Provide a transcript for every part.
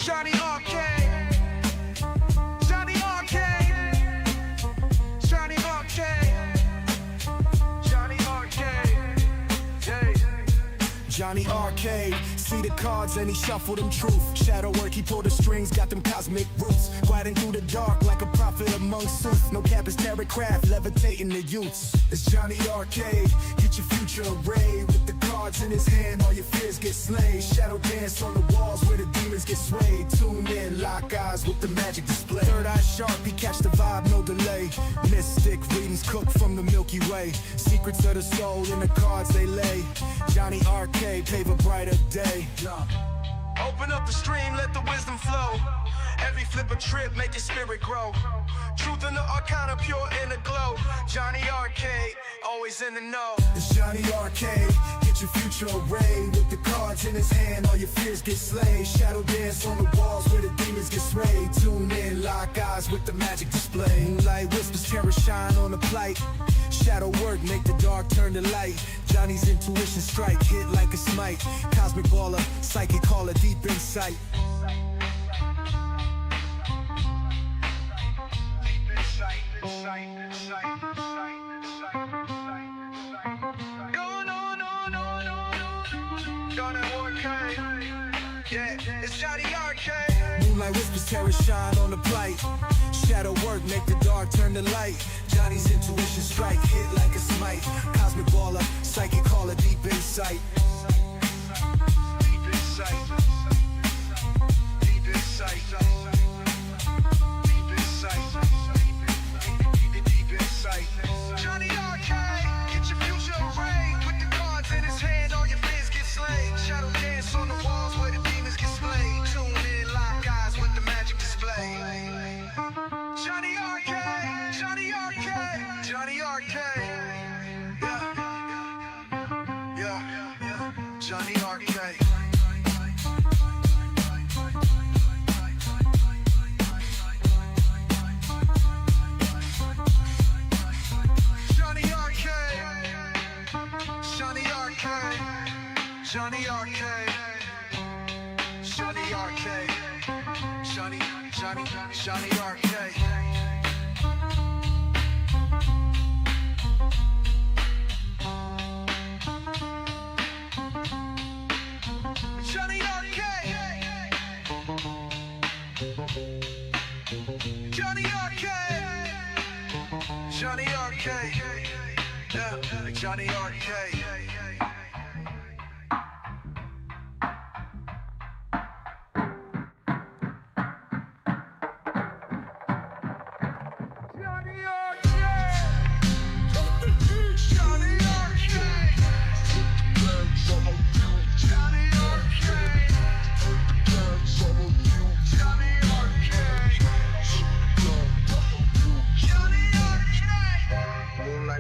Jonny Arkade, Jonny Arkade, Jonny Arkade, Jonny Arkade, yeah. Jonny Arkade, see the cards and he shuffled them truth. Shadow work, he pulled the strings, got them cosmic roots. Gliding through the dark like a prophet among suits. No cap is terror craft, levitating the youths. It's Jonny Arkade, get your future arrayed. With the cards in his hand, all your fears get slayed. Shadow dance on the walls where the demons get swayed. Tune in, lock eyes with the magic display. Third eye sharp, he catch the vibe, no delay. Mystic readings cooked from the Milky Way. Secrets of the soul in the cards they lay. Jonny Arkade, pave a brighter day. Open up the stream, let the wisdom flow. Every flip a trip, make your spirit grow. Truth in the arcana, pure in the glow. Jonny Arkade, always in the know. It's Jonny Arkade, get your future arrayed. With the cards in his hand, all your fears get slayed. Shadow dance on the walls where the demons get swayed. Tune in, lock eyes with the magic display. Moonlight whispers, terror shine on the plight. Shadow work, make the dark turn to light. Johnny's intuition strike, hit like a smite. Cosmic baller, psychic caller, deep insight. Yeah, it's Jonny Arkade. Moonlight whispers, terror shine on the plight. Shadow work, make the dark turn to light. Johnny's intuition strike, hit like a smite. Cosmic baller, psychic caller, deep insight. Deep insight. Deep insight. Deep insight. Deep insight. Jonny Arkade, get your future arrayed. With the cards in his hand, all your fears get slayed. Shadow dance on the walls where the demons get splayed. Tune in, lock eyes with the magic display. Jonny Arkade, Jonny Arkade, Jonny Arkade. Yeah, yeah, Jonny Arkade. Jonny Arkade, Jonny Arkade, Jonny Arkade, Jonny Arkade, Jonny Arkade. Jonny Arkade, Jonny Arkade, Jonny Arkade, yeah, Jonny Arkade.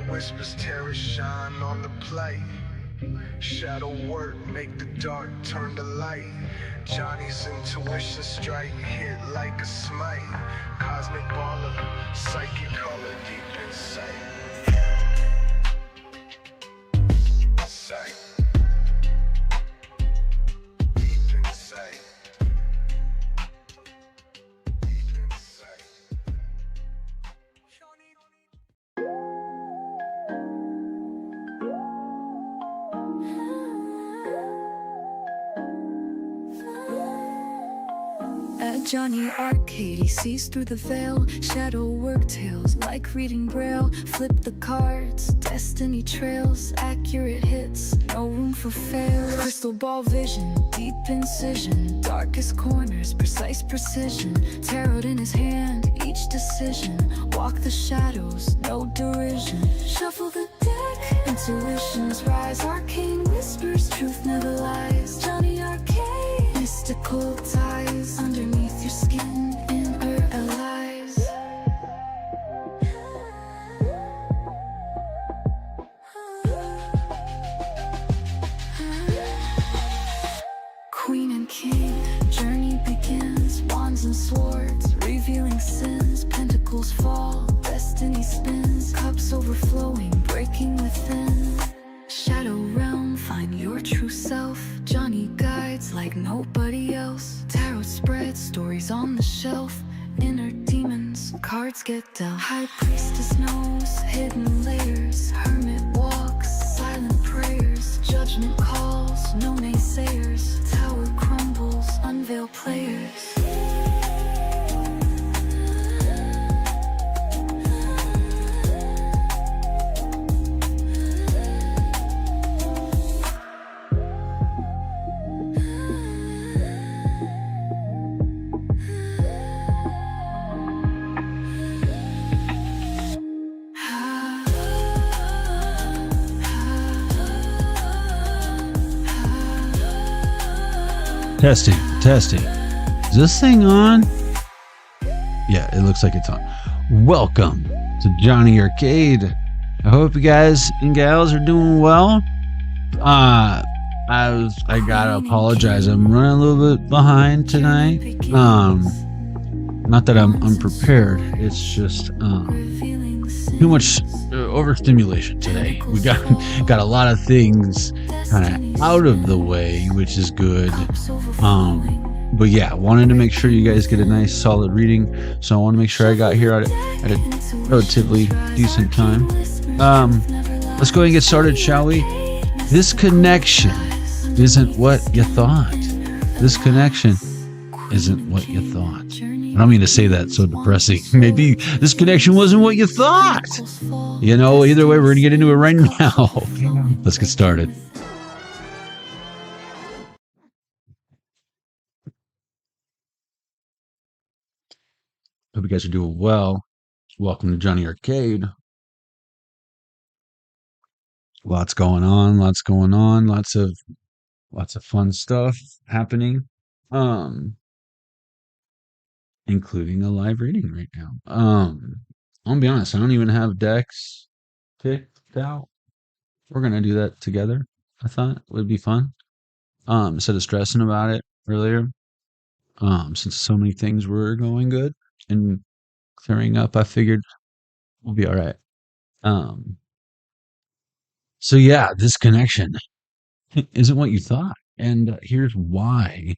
Whispers, terror shine on the plate. Shadow work, make the dark turn to light. Johnny's intuition strike, hit like a smite. Cosmic baller, psychic color, deep insight. Sight. Deep insight. Deep insight. At Jonny Arkade, he sees through the veil. Shadow work tales like reading braille. Flip the cards, destiny trails. Accurate hits, no room for fail. Crystal ball vision, deep incision. Darkest corners, precise precision. Tarot in his hand, each decision. Walk the shadows, no derision. Shuffle the deck, intuitions rise. Arcane whispers, truth never lies. Jonny Arkade, mystical ties. Underneath your skin, inner allies. Queen and king, journey begins. Wands and swords, revealing sins. Pentacles fall, destiny spins. Cups overflowing, breaking within. Shadow realm, find your true self. Jonny guides cards like nobody else. Tarot spread stories on the shelf. Inner demons, cards get dealt. High priestess knows hidden layers. Hermit walks, silent prayers. Judgment calls, no naysayers. Tower crumbles, unveil players. Testing. Is this thing on? Yeah, it looks like it's on. Welcome to Jonny Arkade. I hope you guys and gals are doing well. I gotta apologize. I'm running a little bit behind tonight. Not that I'm unprepared. It's just too much overstimulation today. We got a lot of things kind of out of the way, which is good. But yeah, wanted to make sure you guys get a nice solid reading, so I want to make sure I got here at a relatively decent time. Let's go ahead and get started, shall we? This connection isn't what you thought. This connection isn't what you thought. I don't mean to say that so depressing. Maybe this connection wasn't what you thought. You know, either way, we're going to get into it right now. Let's get started. Hope you guys are doing well. Welcome to Jonny Arkade. Lots going on, lots of fun stuff happening. Including a live reading right now. I'm gonna be honest, I don't even have decks picked out. We're gonna do that together. I thought it would be fun. Instead of stressing about it earlier. Since so many things were going good and clearing up, I figured we'll be all right. So yeah, this connection isn't what you thought. And here's why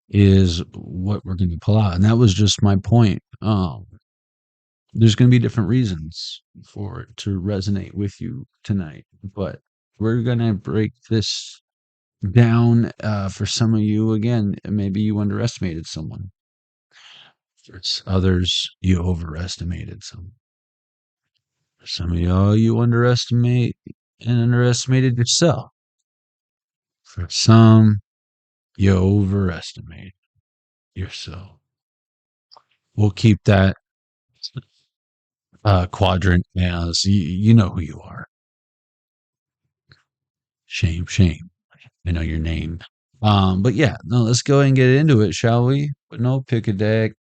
is what we're going to pull out. And that was just my point. There's going to be different reasons for it to resonate with you tonight, but we're going to break this down. For some of you, again, maybe you underestimated someone. For others, you overestimated someone. For some of you underestimated yourself. For some, you overestimate yourself. We'll keep that quadrant as you know who you are. Shame. I know your name. But yeah, no, let's go ahead and get into it, shall we? But no pick a deck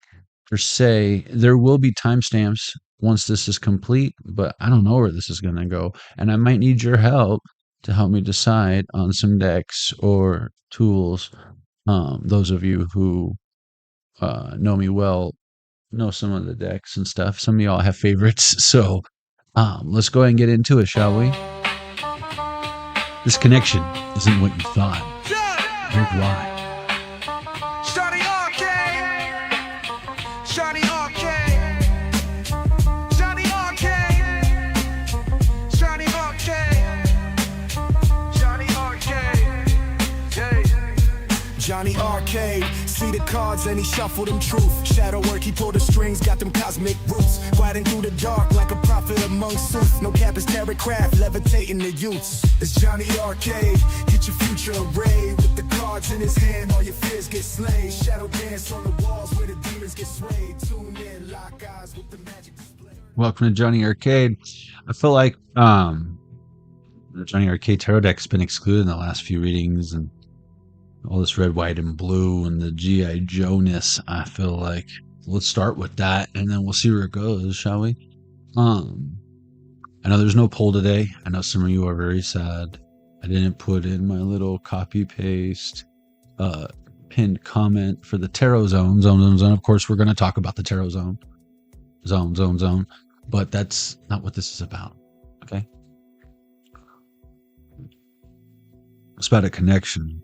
per se. There will be timestamps once this is complete, but I don't know where this is going to go. And I might need your help to help me decide on some decks or tools. Those of you who know me well know some of the decks and stuff. Some of y'all have favorites. So let's go ahead and get into it, shall we? This connection isn't what you thought. Here's why. Jonny Arkade. Jonny Arkade. Jonny Arkade. Jonny Arkade. Jonny Arkade. Yeah. Jonny Arkade, see the cards and he shuffled them truth. Shadow work, he pulled the strings, got them cosmic roots. Riding through the dark like a prophet among suits. No cap is tarot craft, levitating the youths. It's Jonny Arkade, get your future arrayed. With the cards in his hand, all your fears get slain. Shadow dance on the walls where the demons get swayed. Tune in, lock eyes with the magic display. Welcome to Jonny Arkade. I feel like the Jonny Arkade tarot deck's been excluded in the last few readings, and all this red, white, and blue, and the G.I. Joe-ness. I feel like let's start with that, and then we'll see where it goes, shall we? I know there's no poll today. I know some of you are very sad. I didn't put in my little copy-paste pinned comment for the tarot zone. Of course, we're going to talk about the tarot zone. Zone. But that's not what this is about, okay? It's about a connection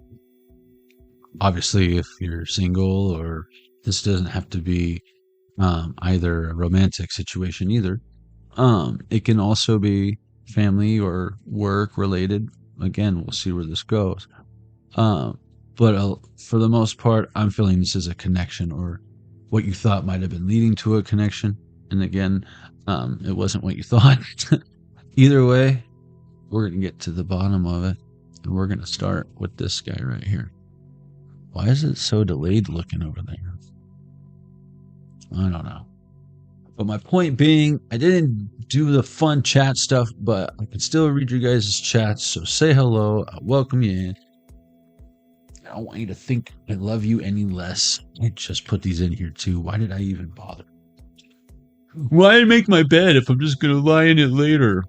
Obviously, if you're single, or this doesn't have to be either a romantic situation either. It can also be family or work related. Again, we'll see where this goes. But for the most part, I'm feeling this is a connection, or what you thought might have been leading to a connection. And again, it wasn't what you thought. Either way, we're going to get to the bottom of it. And we're going to start with this guy right here. Why is it so delayed looking over there? I don't know. But my point being, I didn't do the fun chat stuff, but I can still read your guys' chats. So say hello. I'll welcome you in. I don't want you to think I love you any less. I just put these in here too. Why did I even bother? Why make my bed if I'm just going to lie in it later?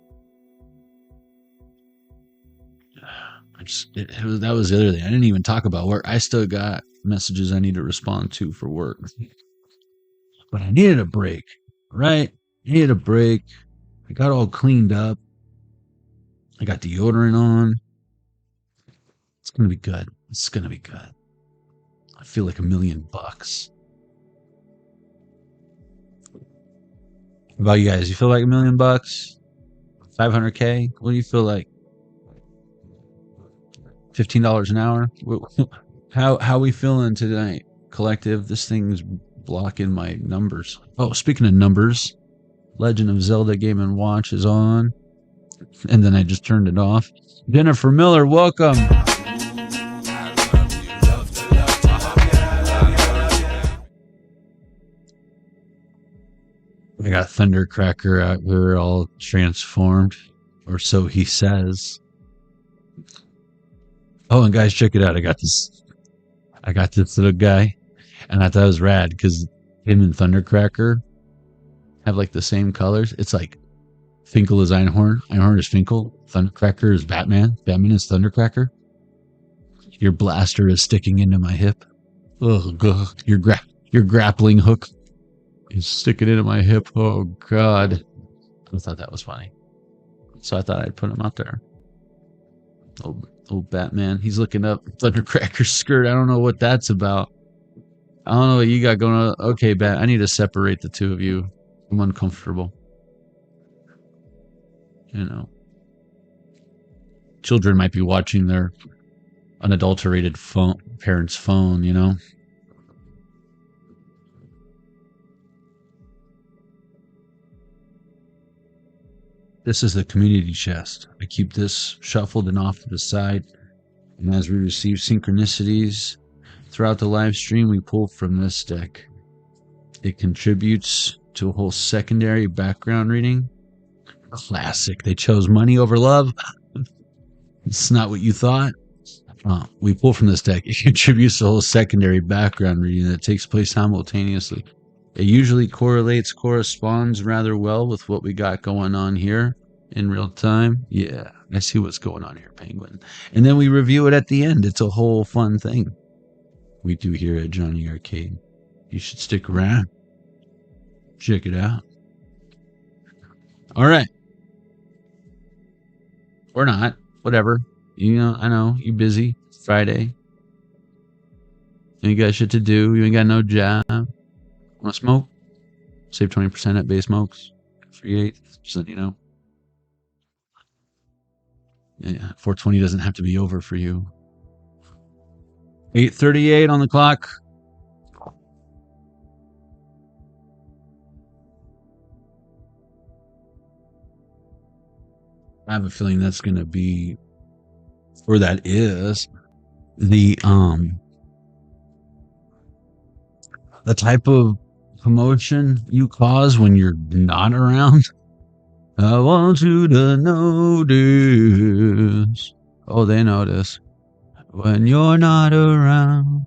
That was the other thing. I didn't even talk about work. I still got messages I need to respond to for work. But I needed a break, right? I needed a break. I got all cleaned up. I got deodorant on. It's going to be good. It's going to be good. I feel like $1 million. How about you guys? You feel like $1 million? 500K? What do you feel like? $15 an hour? How we feeling tonight, collective? This thing's blocking my numbers. Oh, speaking of numbers, Legend of Zelda Game & Watch is on. And then I just turned it off. Jennifer Miller, welcome. I got Thundercracker out here all transformed. Or so he says. Oh, and guys, check it out. I got this little guy, and I thought it was rad because him and Thundercracker have like the same colors. It's like Finkel is Einhorn, Einhorn is Finkel, Thundercracker is Batman, Batman is Thundercracker. Your blaster is sticking into my hip. Oh god, your grappling hook is sticking into my hip. Oh god, I thought that was funny, so I thought I'd put him out there. Oh, Batman. He's looking up Thundercracker's skirt. I don't know what that's about. I don't know what you got going on. Okay, Bat, I need to separate the two of you. I'm uncomfortable. You know. Children might be watching their unadulterated parents' phone, you know. This is the community chest. I keep this shuffled and off to the side. And as we receive synchronicities throughout the live stream, we pull from this deck. It contributes to a whole secondary background reading. Classic. They chose money over love. It's not what you thought. We pull from this deck. It contributes to a whole secondary background reading that takes place simultaneously. It usually corresponds rather well with what we got going on here in real time. Yeah, I see what's going on here, Penguin. And then we review it at the end. It's a whole fun thing we do here at Jonny Arkade. You should stick around. Check it out. All right. Or not. Whatever. You know, I know. You busy. Friday. You got shit to do. You ain't got no job. Want to smoke? Save 20% at Bay Smokes. Free 8%, you know. Yeah, 420 doesn't have to be over for you. 8:38 on the clock. I have a feeling that's going to be, or that is, the type of commotion you cause when you're not around. I want you to notice. Oh, they notice. When you're not around.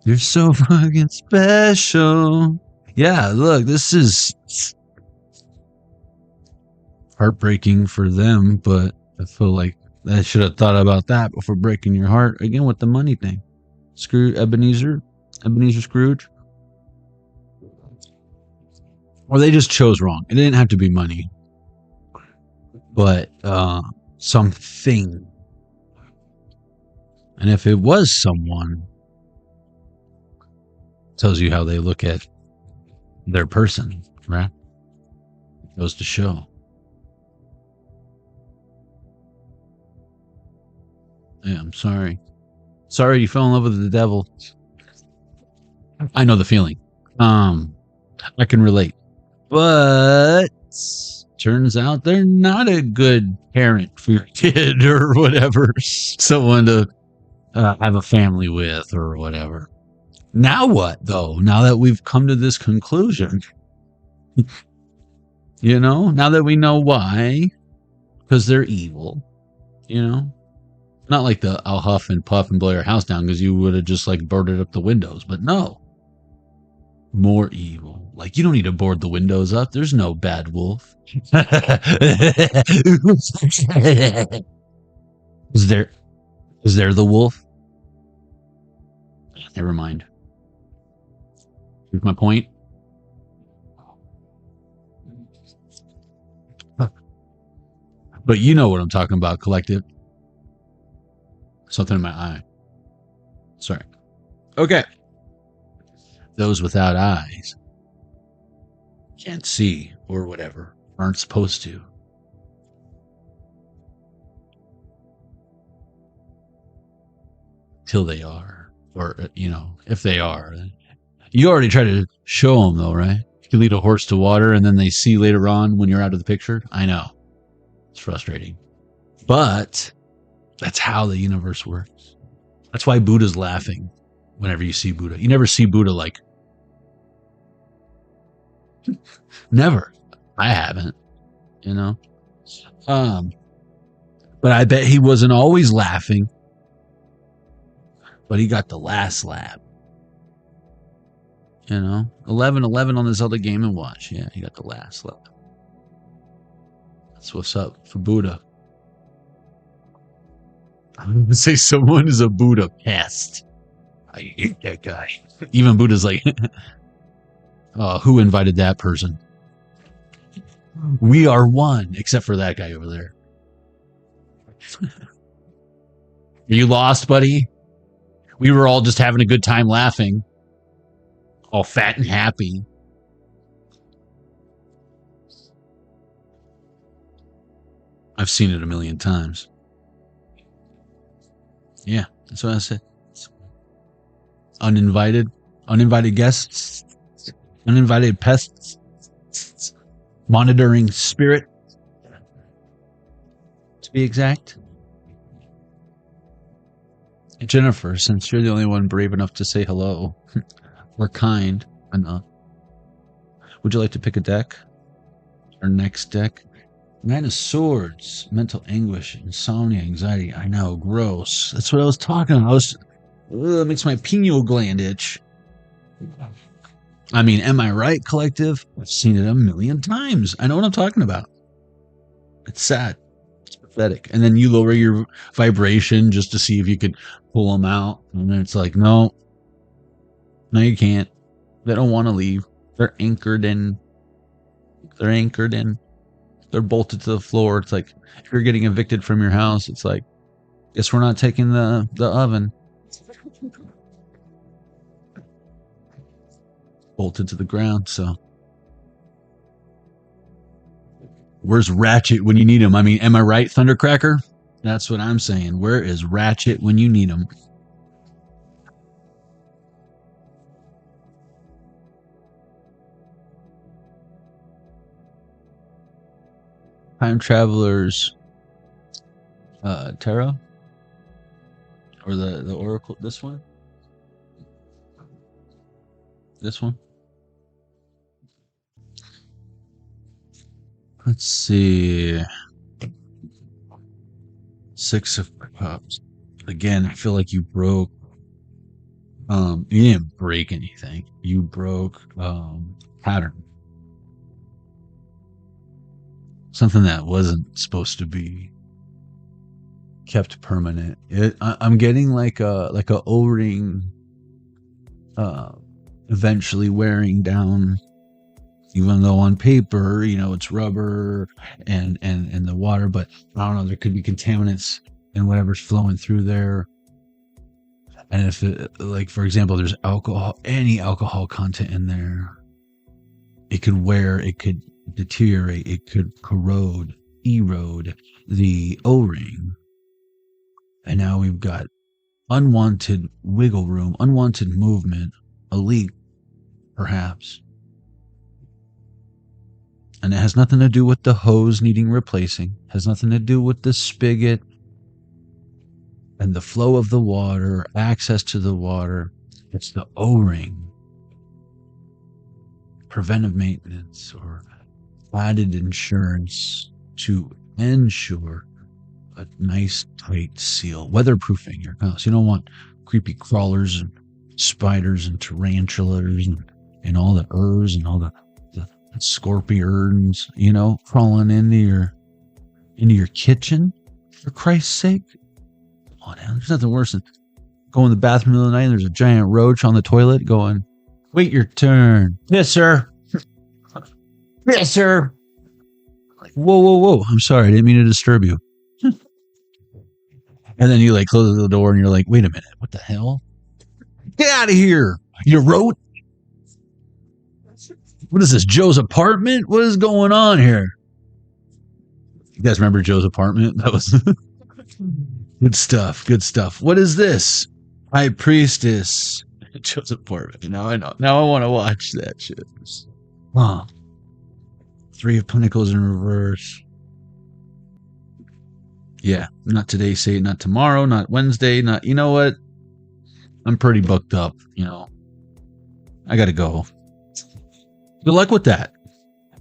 You're so fucking special. Yeah, look, this is heartbreaking for them, but I feel like I should have thought about that before breaking your heart. Again, with the money thing. Ebenezer Scrooge. Or they just chose wrong. It didn't have to be money. But something. And if it was someone, it tells you how they look at their person, right? It goes to show. Yeah, I'm sorry. Sorry you fell in love with the devil. I know the feeling. I can relate. But turns out they're not a good parent for your kid or whatever. Someone to have a family with or whatever. Now what, though? Now that we've come to this conclusion, you know, now that we know why, because they're evil, you know, not like the I'll huff and puff and blow your house down because you would have just like boarded up the windows, but no, more evil. Like you don't need to board the windows up. There's no bad wolf. Is there the wolf? Never mind. Here's my point. But you know what I'm talking about, collective. Something in my eye. Sorry. Okay. Those without eyes can't see or whatever, aren't supposed to. Till they are. Or, you know, if they are. You already try to show them, though, right? You can lead a horse to water and then they see later on when you're out of the picture. I know. It's frustrating. But that's how the universe works. That's why Buddha's laughing whenever you see Buddha. You never see Buddha like... Never. I haven't. You know? But I bet he wasn't always laughing. But he got the last laugh. You know? 11-11 on this other Game & Watch. Yeah, he got the last laugh. That's what's up for Buddha. I'm going to say someone is a Buddha pest. I hate that guy. Even Buddha's like, who invited that person? We are one, except for that guy over there. Are you lost, buddy? We were all just having a good time laughing. All fat and happy. I've seen it a million times. Yeah, that's what I said. Uninvited guests, uninvited pests, monitoring spirit, to be exact. Jennifer, since you're the only one brave enough to say hello, or kind enough, would you like to pick a deck? Our next deck? Nine of Swords, mental anguish, insomnia, anxiety. I know, gross. That's what I was talking about. It makes my pineal gland itch. I mean, am I right, collective? I've seen it a million times. I know what I'm talking about. It's sad. It's pathetic. And then you lower your vibration just to see if you could pull them out. And then it's like, no, you can't. They don't want to leave. They're anchored in. They're bolted to the floor. It's like, if you're getting evicted from your house, it's like, guess we're not taking the oven. Bolted to the ground, so. Where's Ratchet when you need him? I mean, am I right, Thundercracker? That's what I'm saying. Where is Ratchet when you need him? Time Travelers Tarot? Or the Oracle? This one? This one? Let's see. Six of Cups. Again, I feel like you broke. You didn't break anything. You broke pattern. Something that wasn't supposed to be kept permanent. I'm getting like a O-ring eventually wearing down, even though on paper, you know, it's rubber and the water, but I don't know, there could be contaminants and whatever's flowing through there. And if it, like, for example, there's alcohol, any alcohol content in there, it could wear, it could deteriorate, it could corrode, erode the O-ring. And now we've got unwanted wiggle room, unwanted movement, a leak, perhaps. And it has nothing to do with the hose needing replacing, has nothing to do with the spigot and the flow of the water, access to the water. It's the O-ring. Preventive maintenance or added insurance to ensure a nice tight seal, weatherproofing your house. You don't want creepy crawlers and spiders and tarantulas and all the and all the scorpions, you know, crawling into your kitchen. For Christ's sake, come on now. There's nothing worse than going to the bathroom in the night and there's a giant roach on the toilet going, "Wait your turn. Yes, sir. Yes, sir." Like, whoa. I'm sorry. I didn't mean to disturb you. And then you like close the door and you're like, "Wait a minute. What the hell? Get out of here. You wrote? What is this, Joe's apartment? What is going on here?" You guys remember Joe's apartment? That was good stuff. Good stuff. What is this? High Priestess. Joe's apartment. Now I know. Now I want to watch that shit. Huh. Three of Pentacles in reverse. Yeah. Not today, say it. Not tomorrow. Not Wednesday. Not, you know what? I'm pretty booked up. You know, I got to go. Good luck with that.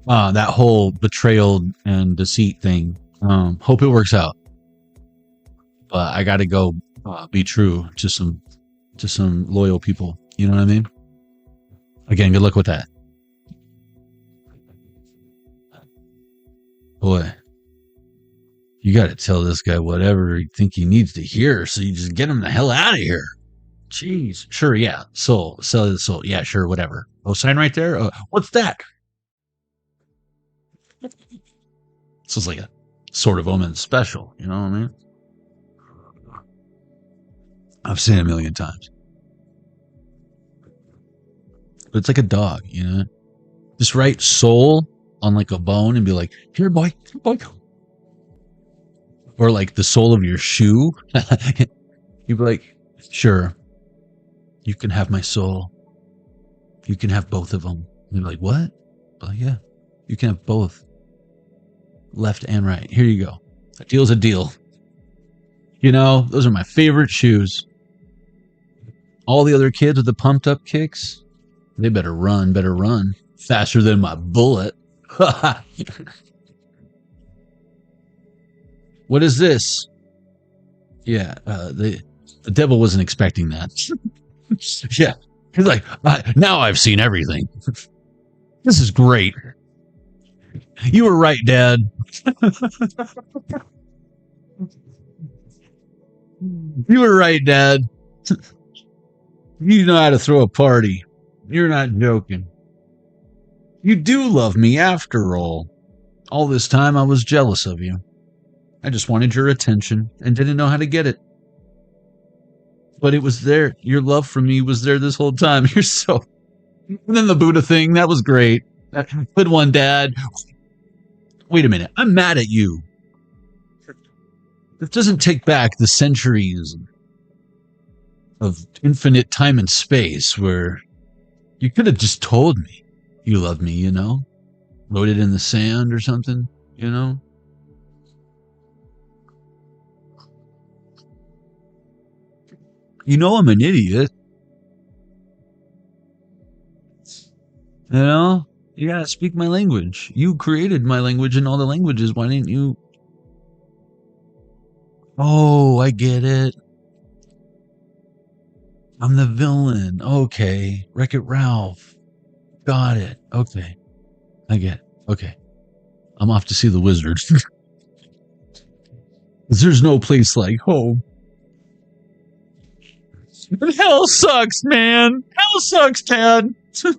That whole betrayal and deceit thing. Hope it works out. But I got to go be true to some loyal people. You know what I mean? Again, good luck with that. Boy, you got to tell this guy whatever you think he needs to hear, so you just get him the hell out of here. Jeez. Sure, yeah. Soul. Sell the soul. Yeah, sure, whatever. Oh, sign right there? What's that? Sounds like a Sword of Omen special. You know what I mean? I've seen it a million times. But it's like a dog, you know? Just write soul on like a bone and be like, "Here, boy. Here, boy." Or like the sole of your shoe. You'd be like, "Sure. You can have my soul. You can have both of them." And they're like, "What?" I'm like, "Yeah, you can have both. Left and right. Here you go. A deal's a deal." You know, those are my favorite shoes. All the other kids with the pumped up kicks, they better run faster than my bullet. What is this? Yeah, the devil wasn't expecting that. Yeah, he's like, now I've seen everything. This is great. You were right, Dad. You were right, Dad. You know how to throw a party. You're not joking. You do love me after all. All this time I was jealous of you. I just wanted your attention and didn't know how to get it. But it was there. Your love for me was there this whole time. You're so... And then the Buddha thing, that was great. Good one, Dad. Wait a minute. I'm mad at you. It doesn't take back the centuries of infinite time and space where you could have just told me you love me, you know? Wrote it in the sand or something, you know? You know I'm an idiot. You know? You gotta speak my language. You created my language and all the languages. Why didn't you? Oh, I get it. I'm the villain. Okay. Wreck-It Ralph. Got it. Okay. I get it. Okay. I'm off to see the wizard. There's no place like home. Hell sucks, man. Hell sucks, Dad. I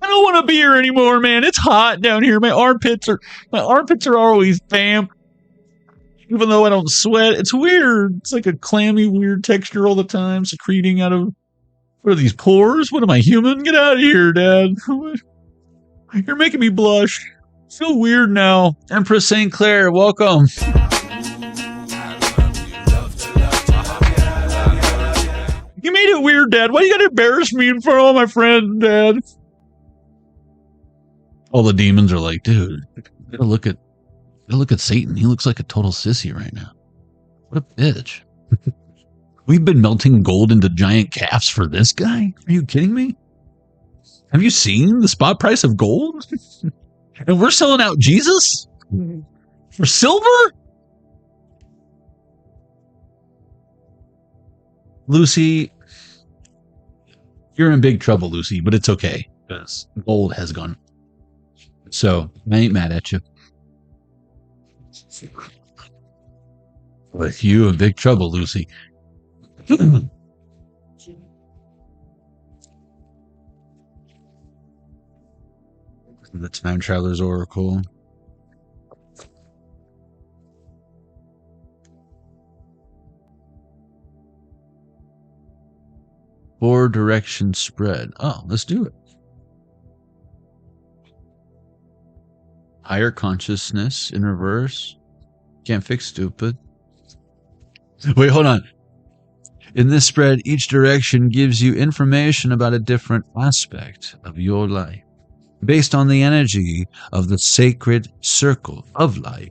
don't want to be here anymore, man. It's hot down here. My armpits are always damp. Even though I don't sweat, it's weird. It's like a clammy, weird texture all the time, secreting out of... What are these pores? What am I, human? Get out of here, Dad. You're making me blush. I feel weird now. Empress St. Clair, welcome. You made it weird, Dad. Why you gotta embarrass me in front of all my friends, Dad? All the demons are like, dude, gotta look at Satan. He looks like a total sissy right now. What a bitch. We've been melting gold into giant calves for this guy? Are you kidding me? Have you seen the spot price of gold? And we're selling out Jesus? For silver? Lucy, you're in big trouble, Lucy, but it's okay because gold has gone. So I ain't mad at you. But you in big trouble, Lucy. The Time Traveler's Oracle. Four direction spread. Oh, let's do it. Higher consciousness in reverse. Can't fix stupid. Wait, hold on. In this spread, each direction gives you information about a different aspect of your life, based on the energy of the sacred circle of life.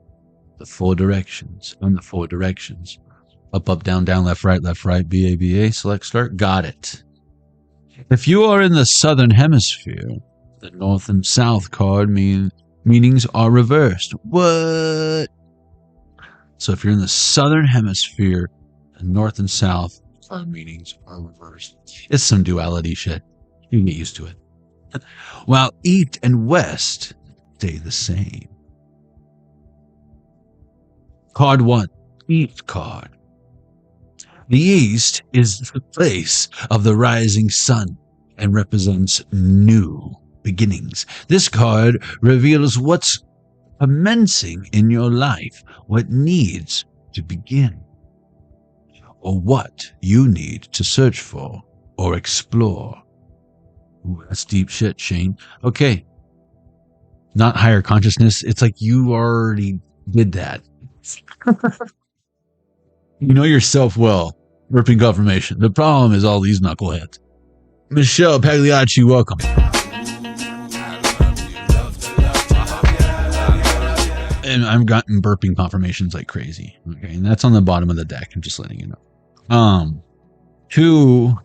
The four directions. On the four directions. Up, up, down, down, left, right, B, A, B, A, select, start. Got it. If you are in the southern hemisphere, the north and south card meanings are reversed. What? So if you're in the southern hemisphere, the north and south card meanings are reversed. It's some duality shit. You can get used to it. While east and west stay the same. Card 1, east card. The east is the place of the rising sun and represents new beginnings. This card reveals what's commencing in your life, what needs to begin, or what you need to search for or explore. Ooh, that's deep shit, Shane. Okay. Not higher consciousness. It's like you already did that. You know yourself well. Ripping confirmation. The problem is all these knuckleheads. Michelle Pagliacci, welcome. And I've gotten burping confirmations like crazy. Okay, and that's on the bottom of the deck. I'm just letting you know. 2.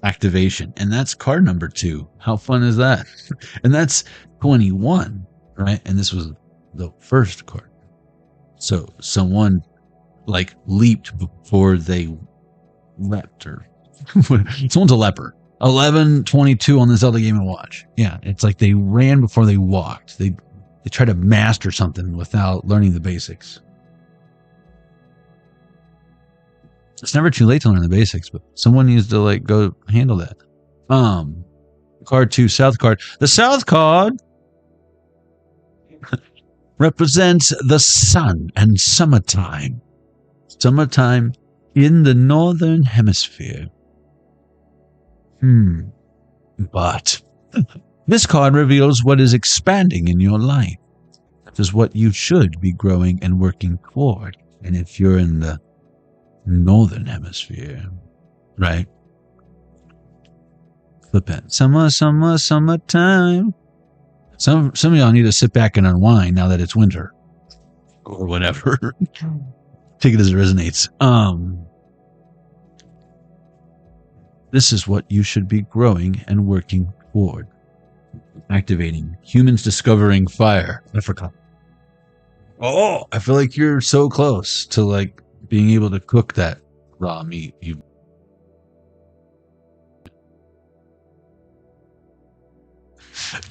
Activation, and that's card number 2. How fun is that? And that's 21, right? And this was the first card. So someone like leaped before they leapt, or someone's a leper. 11:22 on the Zelda Game & Watch. Yeah, it's like they ran before they walked. They try to master something without learning the basics. It's never too late to learn the basics, but someone needs to like go handle that. Card 2, south card. The south card represents the sun and summertime. Summertime in the northern hemisphere. But this card reveals what is expanding in your life. That is what you should be growing and working toward. And if you're in the northern hemisphere, right? Flip it. Summertime. Some of y'all need to sit back and unwind now that it's winter. Or whatever. Take it as it resonates. This is what you should be growing and working toward. Activating. Humans discovering fire. I forgot. Oh, I feel like you're so close to like being able to cook that raw meat.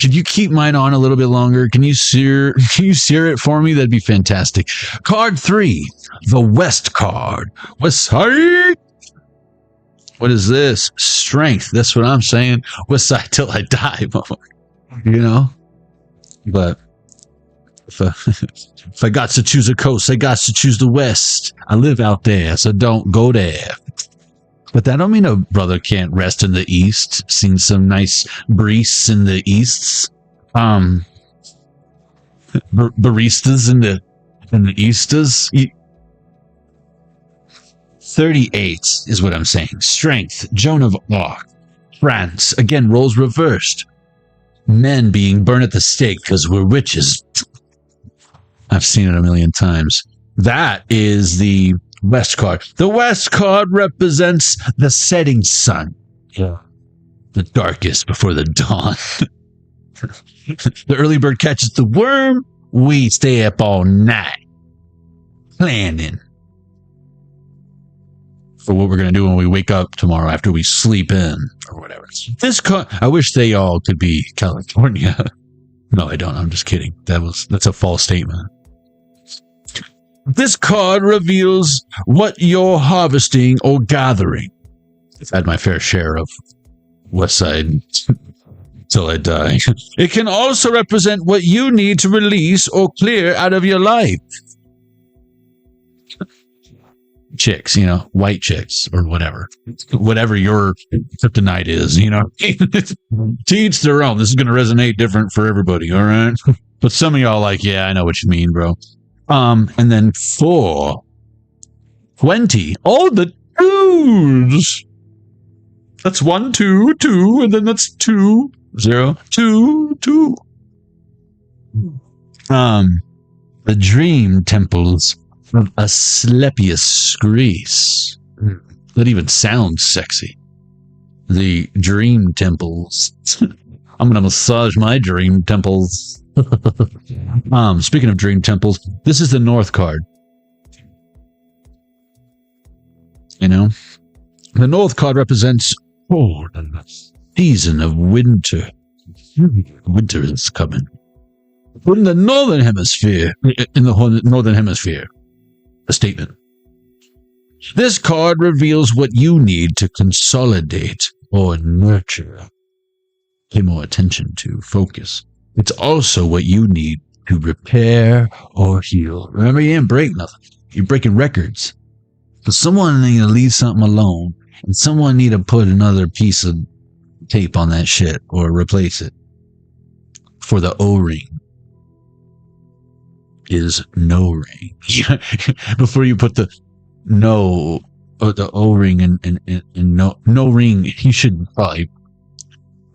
Could you keep mine on a little bit longer? Can you sear it for me? That'd be fantastic. Card 3, the West card. West side. What is this? Strength. That's what I'm saying. West side till I die. You know? But If I got to choose a coast, I got to choose the west. I live out there, so don't go there. But that don't mean a brother can't rest in the east. Seen some nice breeze in the easts. Baristas in the eastas. 38 is what I'm saying. Strength, Joan of Arc. France, again, roles reversed. Men being burned at the stake because we're witches. I've seen it a million times. That is the west card. The west card represents the setting sun. Yeah. The darkest before the dawn. The early bird catches the worm. We stay up all night planning for what we're going to do when we wake up tomorrow after we sleep in or whatever. This card, I wish they all could be California. No, I don't. I'm just kidding. That's a false statement. This card reveals what you're harvesting or gathering. I've had my fair share of West Side till I die. It can also represent what you need to release or clear out of your life. Chicks, white chicks or whatever your kryptonite is, to each their own. This is going to resonate different for everybody. All right. But some of y'all like, yeah, I know what you mean, bro. And then 420. Oh, the twos. That's 1, 2, 2, and then that's 2, 0, 2, 2. The dream temples of Asclepius, Greece. That even sounds sexy. The dream temples. I'm gonna massage my dream temples. Speaking of dream temples, this is the North card. The North card represents the season of winter. Winter is coming. In the northern hemisphere, a statement. This card reveals what you need to consolidate or nurture. Pay more attention to, focus. It's also what you need to repair or heal. Remember, you didn't break nothing. You're breaking records. But someone need to leave something alone, and someone need to put another piece of tape on that shit or replace it. For the O-ring is no ring. Before you put the no or the O-ring and no ring, you should probably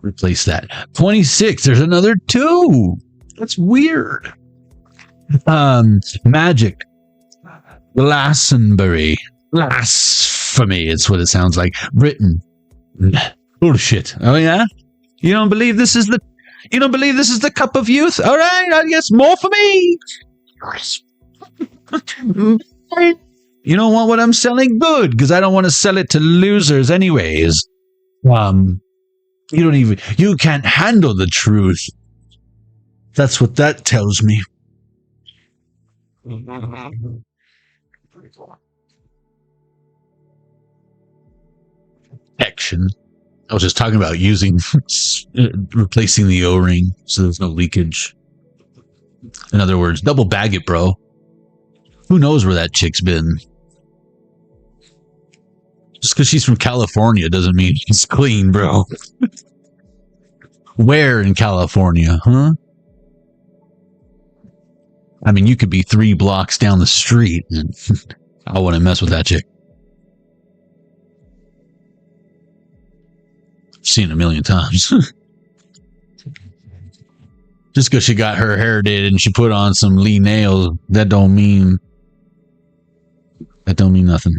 replace that. 26, there's another 2. That's weird. Magic. Glastonbury. Blasphemy, it's what it sounds like. Britain. Bullshit. Oh yeah? You don't believe this is the cup of youth? All right, I guess more for me. You don't want what I'm selling? Good, because I don't want to sell it to losers anyways. You can't handle the truth. That's what that tells me. Action. I was just talking about replacing the O-ring so there's no leakage. In other words, double bag it, bro. Who knows where that chick's been? Just because she's from California doesn't mean she's clean, bro. Where in California, huh? I mean, you could be 3 blocks down the street and I wouldn't mess with that chick. I've seen it a million times. Just because she got her hair did and she put on some Lee nails, that don't mean nothing.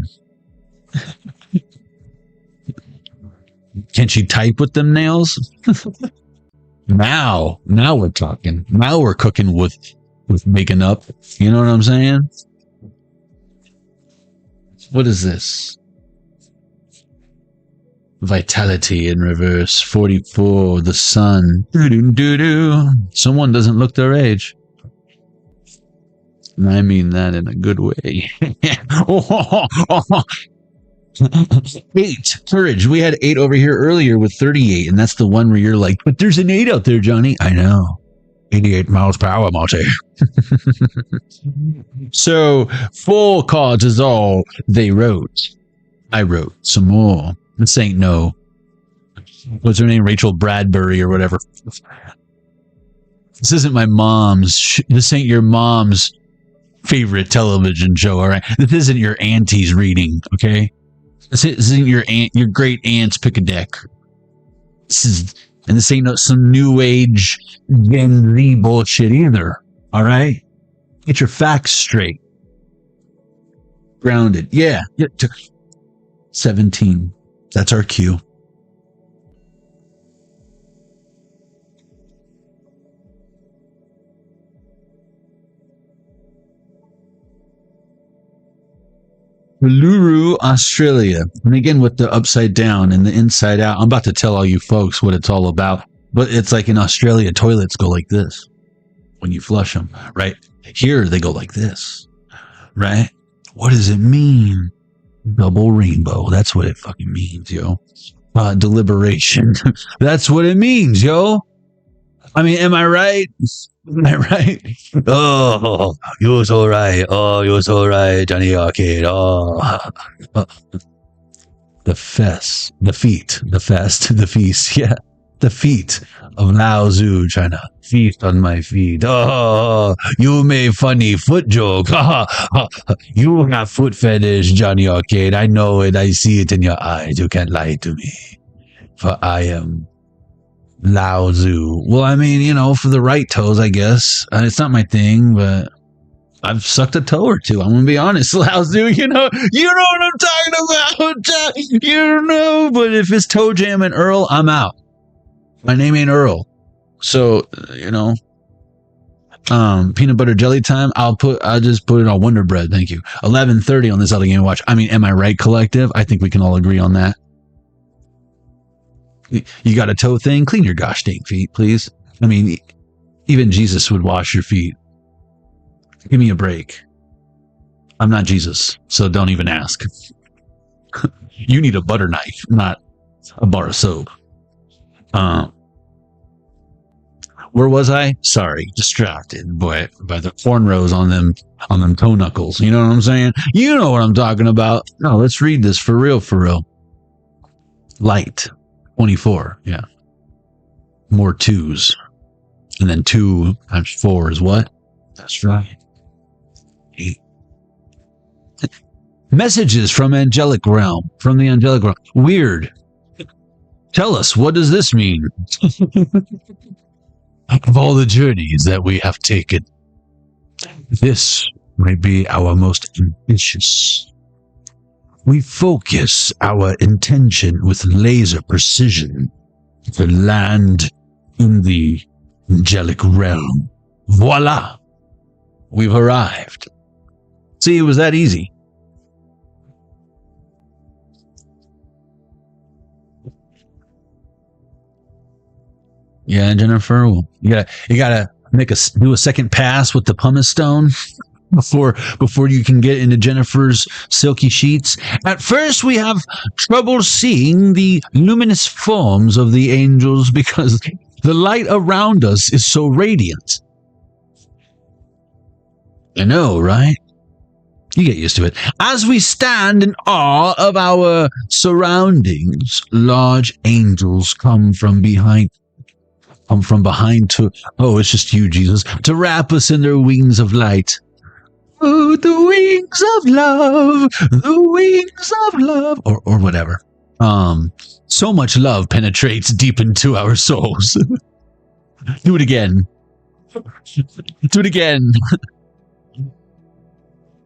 Can she type with them nails? Now we're talking. Now we're cooking with making up. You know what I'm saying? What is this? Vitality in reverse. 44. The sun. Doo-doo-doo-doo. Someone doesn't look their age. And I mean that in a good way. 8. Courage. We had 8 over here earlier with 38, and that's the one where you're like, but there's an 8 out there, Johnny. I know. 88 miles per hour, Marty. So, 4 cards is all they wrote. I wrote some more. This ain't no... What's her name? Rachel Bradbury or whatever. This isn't my mom's... This ain't your mom's favorite television show, all right? This isn't your auntie's reading, okay? This isn't your great aunt's pick a deck. This ain't some new age Gen Z bullshit either. All right? Get your facts straight. Grounded. Yeah. 17. That's our cue. Uluru, Australia. And again, with the upside down and the inside out. I'm about to tell all you folks what it's all about. But it's like in Australia, toilets go like this when you flush them, right? Here, they go like this, right? What does it mean? Double rainbow. That's what it fucking means, yo. Deliberation. That's what it means, yo. I mean, am I right? Am I right? Oh, you're so right. Oh, you're so right, Jonny Arkade. Oh. The feast. Yeah. The feet of Lao Tzu trying to feast on my feet. Oh, you made funny foot joke. You got foot fetish, Jonny Arkade. I know it. I see it in your eyes. You can't lie to me. For I am Lao Tzu. Well, I mean, you know, for the right toes, I guess. It's not my thing, but I've sucked a toe or two. I'm going to be honest. Lao Tzu, you know what I'm talking about. You know, but if it's Toe Jam and Earl, I'm out. My name ain't Earl. So, you know, peanut butter jelly time. I'll just put it on Wonder Bread. Thank you. 11:30 on this other Game Watch. I mean, am I right, collective? I think we can all agree on that. You got a toe thing? Clean your gosh dang feet, please. I mean, even Jesus would wash your feet. Give me a break. I'm not Jesus, so don't even ask. You need a butter knife, not a bar of soap. Where was I? Sorry, distracted by the cornrows on them toe knuckles. You know what I'm saying? You know what I'm talking about. No, let's read this for real. Light 24. Yeah, more 2s, and then 2 times 4 is what? That's right. 8. Messages from the angelic realm. Weird. Tell us, what does this mean? Of all the journeys that we have taken, this may be our most ambitious. We focus our intention with laser precision to land in the angelic realm. Voila! We've arrived. See, it was that easy. Yeah, Jennifer. Well, you gotta do a second pass with the pumice stone before you can get into Jennifer's silky sheets. At first, we have trouble seeing the luminous forms of the angels because the light around us is so radiant. I know, right? You get used to it. As we stand in awe of our surroundings, large angels come from behind to, it's just you, Jesus, to wrap us in their wings of light. Oh, the wings of love, or whatever. So much love penetrates deep into our souls. Do it again.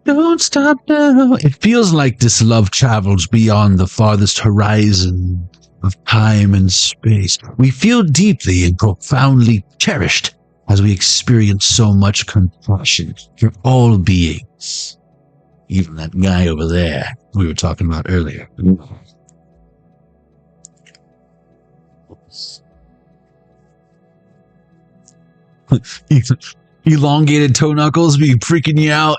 Don't stop now. It feels like this love travels beyond the farthest horizon of time and space. We feel deeply and profoundly cherished as we experience so much compassion for all beings. Even that guy over there we were talking about earlier. Elongated toe knuckles be freaking you out.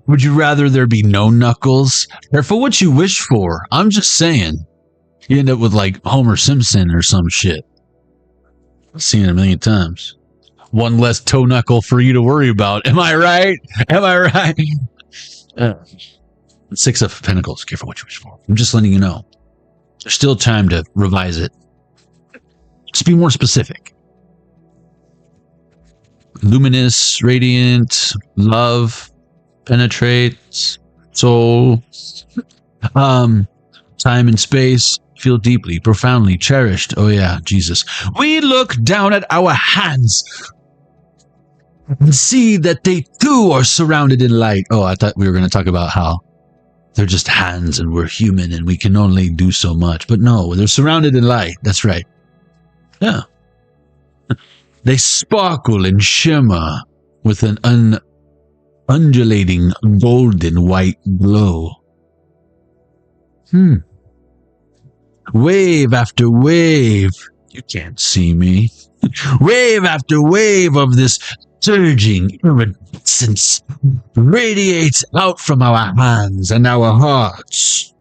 Would you rather there be no knuckles? Careful what you wish for. I'm just saying. You end up with like Homer Simpson or some shit. I've seen it a million times. one less toe knuckle for you to worry about. Am I right? Am I right? Six of Pentacles. Careful what you wish for. I'm just letting you know. There's still time to revise it. Just be more specific. Luminous, radiant, love, penetrates, soul, time and space, feel deeply, profoundly cherished. Oh yeah, Jesus. We look down at our hands and see that they too are surrounded in light. Oh, I thought we were going to talk about how they're just hands and we're human and we can only do so much. But no, they're surrounded in light. That's right. Yeah. They sparkle and shimmer with an undulating golden white glow. Wave after wave. You can't see me. Wave after wave of this surging iridescence radiates out from our hands and our hearts.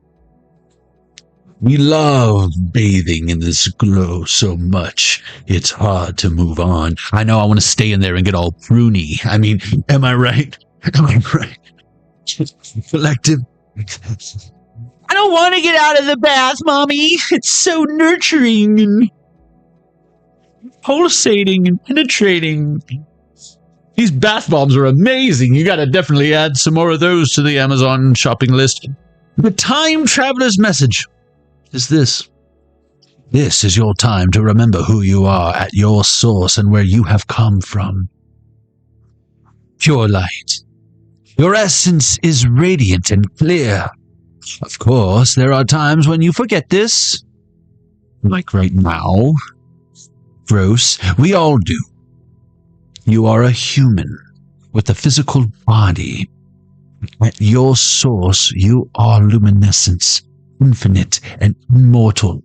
We love bathing in this glow so much, it's hard to move on. I know I want to stay in there and get all pruny. I mean, am I right? Am I right? Collective. I don't want to get out of the bath, Mommy. It's so nurturing and pulsating and penetrating. These bath bombs are amazing. You got to definitely add some more of those to the Amazon shopping list. The time traveler's message is this. This is your time to remember who you are at your source and where you have come from. Pure light. Your essence is radiant and clear. Of course, there are times when you forget this. Like right now. Gross. We all do. You are a human with a physical body. At your source, you are luminescence, infinite and immortal.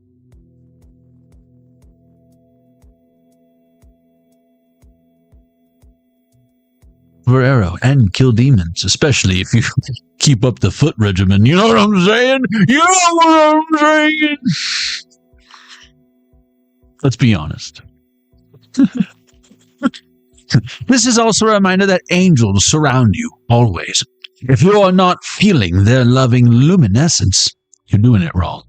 Arrow and kill demons, especially if you keep up the foot regimen. You know what I'm saying? You know what I'm saying? Let's be honest. This is also a reminder that angels surround you, always. If you are not feeling their loving luminescence, you're doing it wrong.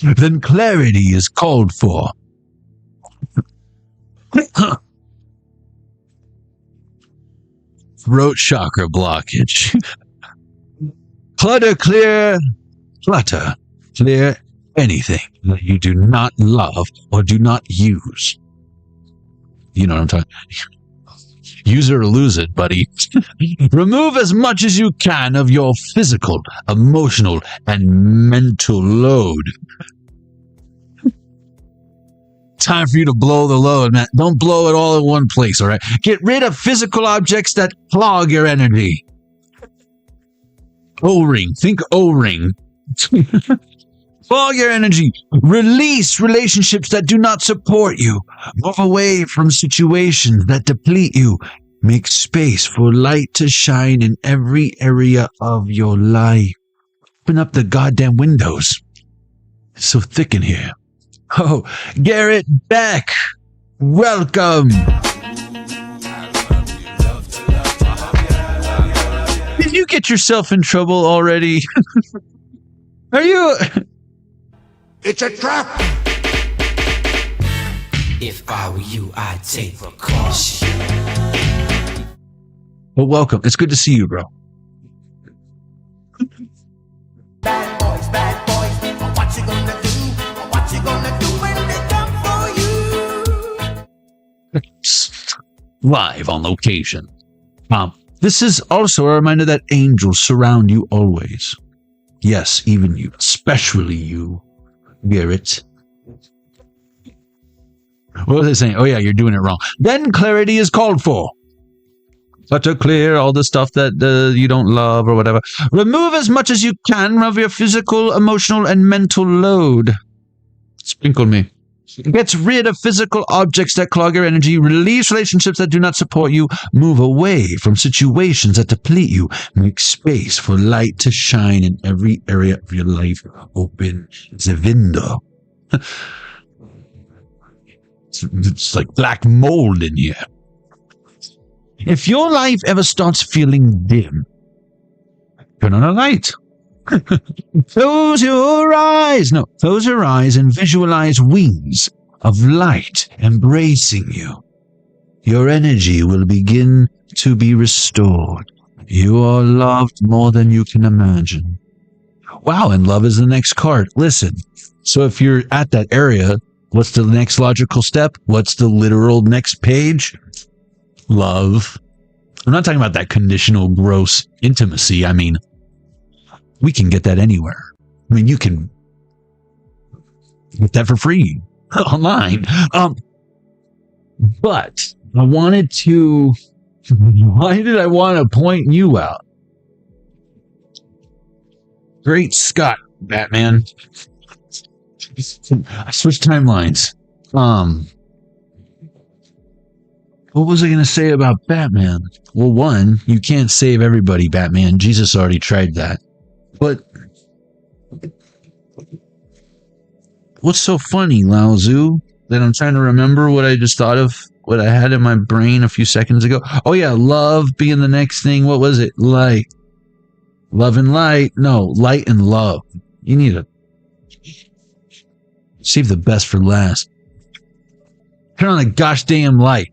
Then clarity is called for. Throat chakra blockage. Clutter clear anything that you do not love or do not use. You know what I'm talking about. Use it or lose it, buddy. Remove as much as you can of your physical, emotional, and mental load. Time for you to blow the load, man. Don't blow it all in one place, all right? Get rid of physical objects that clog your energy. O-ring. Think O-ring. Clog your energy. Release relationships that do not support you. Move away from situations that deplete you. Make space for light to shine in every area of your life. Open up the goddamn windows. It's so thick in here. Oh, Garrett Beck, welcome. Did you get yourself in trouble already? Are you? It's a trap! If I were you, I'd take precaution. Well, welcome. It's good to see you, bro. Bad boys, what you gonna do? What you gonna do when they come for you? Live on location. This is also a reminder that angels surround you always. Yes, even you, especially you, Garrett. What was they saying? Oh yeah, you're doing it wrong. Then clarity is called for. Clutter clear all the stuff that you don't love or whatever. Remove as much as you can of your physical, emotional, and mental load. Sprinkle me. Get rid of physical objects that clog your energy. Release relationships that do not support you. Move away from situations that deplete you. Make space for light to shine in every area of your life. Open the window. It's like black mold in here. If your life ever starts feeling dim, turn on a light. Close your eyes. No, close your eyes and visualize wings of light embracing you. Your energy will begin to be restored. You are loved more than you can imagine. Wow, and love is the next card. Listen, so if you're at that area, what's the next logical step? What's the literal next page? Love. I'm not talking about that conditional, gross intimacy. I mean, we can get that anywhere. I mean, you can get that for free online. But I wanted to... Why did I want to point you out? Great Scott, Batman. I switched timelines. What was I going to say about Batman? Well, one, you can't save everybody, Batman. Jesus already tried that. But what's so funny, Lao Tzu, that I'm trying to remember what I just thought of, what I had in my brain a few seconds ago? Oh yeah, love being the next thing. What was it? Light. Love and light. No, light and love. You need to save the best for last. Turn on the gosh damn light.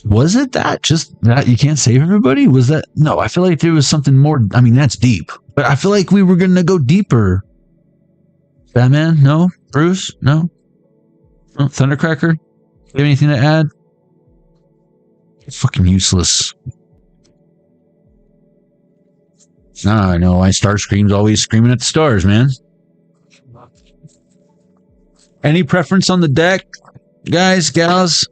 Was it that? Just that you can't save everybody? Was that? No, I feel like there was something more. I mean, that's deep. But I feel like we were going to go deeper. Batman? No? Bruce? No? Oh, Thundercracker? You have anything to add? Fucking useless. Nah, I know. Starscream's always screaming at the stars, man. Any preference on the deck? Guys, gals?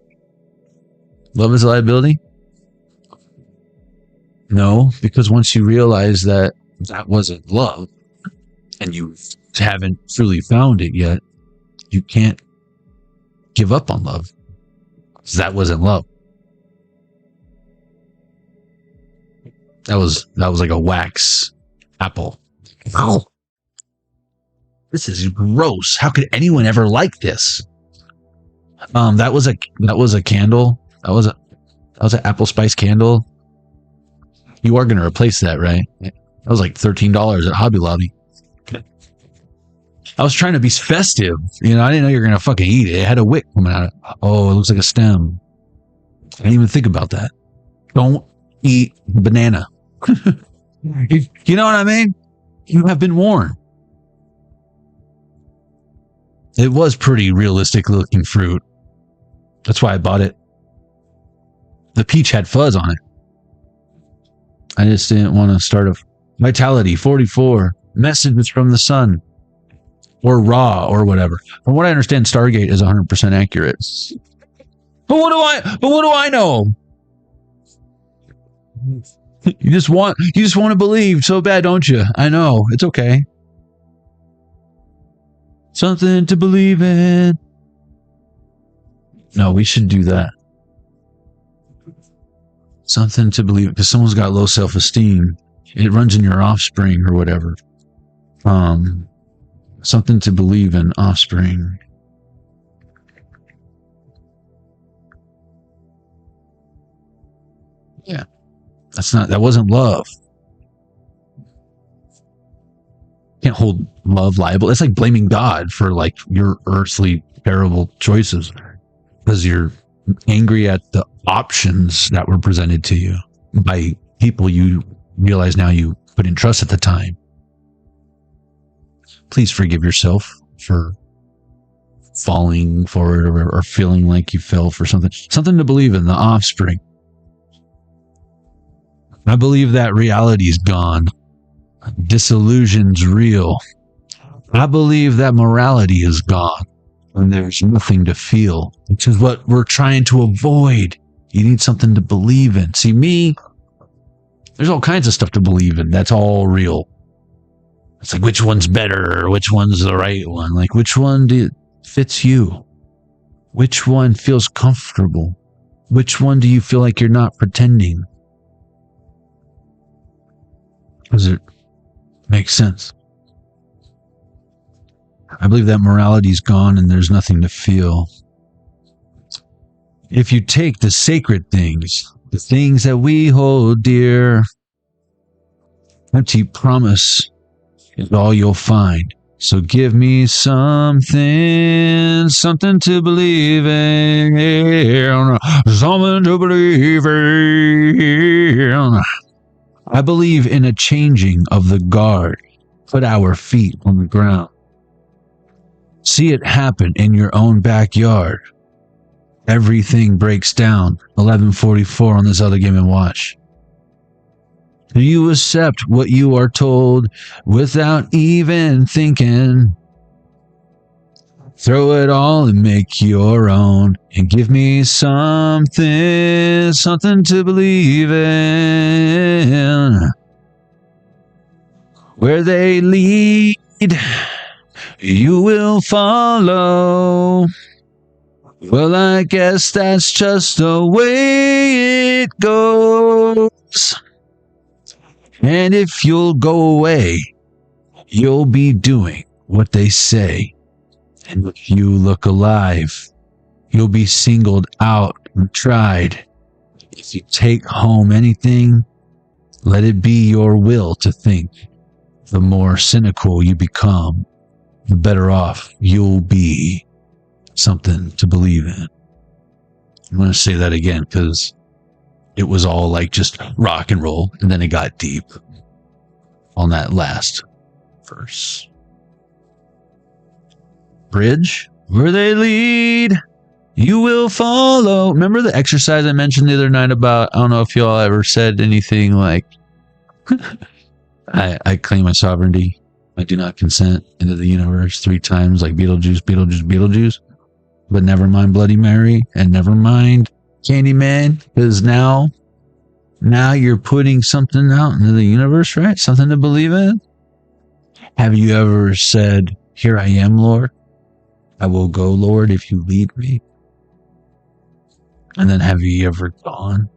Love is a liability? No, because once you realize that that wasn't love, and you haven't truly found it yet, you can't give up on love. That wasn't love. That was like a wax apple. Ow. This is gross. How could anyone ever like this? That was a candle. That was an apple spice candle. You are going to replace that, right? That was like $13 at Hobby Lobby. I was trying to be festive. You know, I didn't know you were going to fucking eat it. It had a wick coming out of it. Oh, it looks like a stem. I didn't even think about that. Don't eat banana. You know what I mean? You have been warned. It was pretty realistic looking fruit. That's why I bought it. The peach had fuzz on it. I just didn't want to start a Vitality 44. Messages from the sun. Or raw or whatever. From what I understand, Stargate is 100% accurate. But what do I know? You just want to believe so bad, don't you? I know. It's okay. Something to believe in. No, we should do that. Something to believe, because someone's got low self-esteem. It runs in your offspring or whatever. Something to believe in, offspring. Yeah. That wasn't love. Can't hold love liable. It's like blaming God for like your earthly terrible choices because you're angry at the options that were presented to you by people you realize now you put in trust at the time. Please forgive yourself for falling for it or feeling like you fell for something. Something to believe in, the offspring. I believe that reality is gone. Disillusion's real. I believe that morality is gone and there's nothing to feel, which is what we're trying to avoid. You need something to believe in. See, me, there's all kinds of stuff to believe in. That's all real. It's like, which one's better or which one's the right one? Like, which one fits you? Which one feels comfortable? Which one do you feel like you're not pretending? Does it make sense? I believe that morality's gone and there's nothing to feel. If you take the sacred things, the things that we hold dear, empty promise is all you'll find. So give me something, something to believe in, something to believe in. I believe in a changing of the guard. Put our feet on the ground. See it happen in your own backyard. Everything breaks down. 11:44 on this other game and watch. Do you accept what you are told without even thinking? Throw it all and make your own, and give me something, something to believe in. Where they lead, you will follow. Well, I guess that's just the way it goes. And if you'll go away, you'll be doing what they say. And if you look alive, you'll be singled out and tried. If you take home anything, let it be your will to think. The more cynical you become, the better off you'll be. Something to believe in. I'm going to say that again because it was all like just rock and roll, and then it got deep on that last verse. Bridge, where they lead, you will follow. Remember the exercise I mentioned the other night about, I don't know if y'all ever said anything like, I claim my sovereignty, I do not consent into the universe 3 times, like Beetlejuice, Beetlejuice, Beetlejuice. But never mind Bloody Mary, and never mind Candyman, because now you're putting something out into the universe, right? Something to believe in. Have you ever said, "Here I am, Lord. I will go, Lord, if you lead me"? And then have you ever gone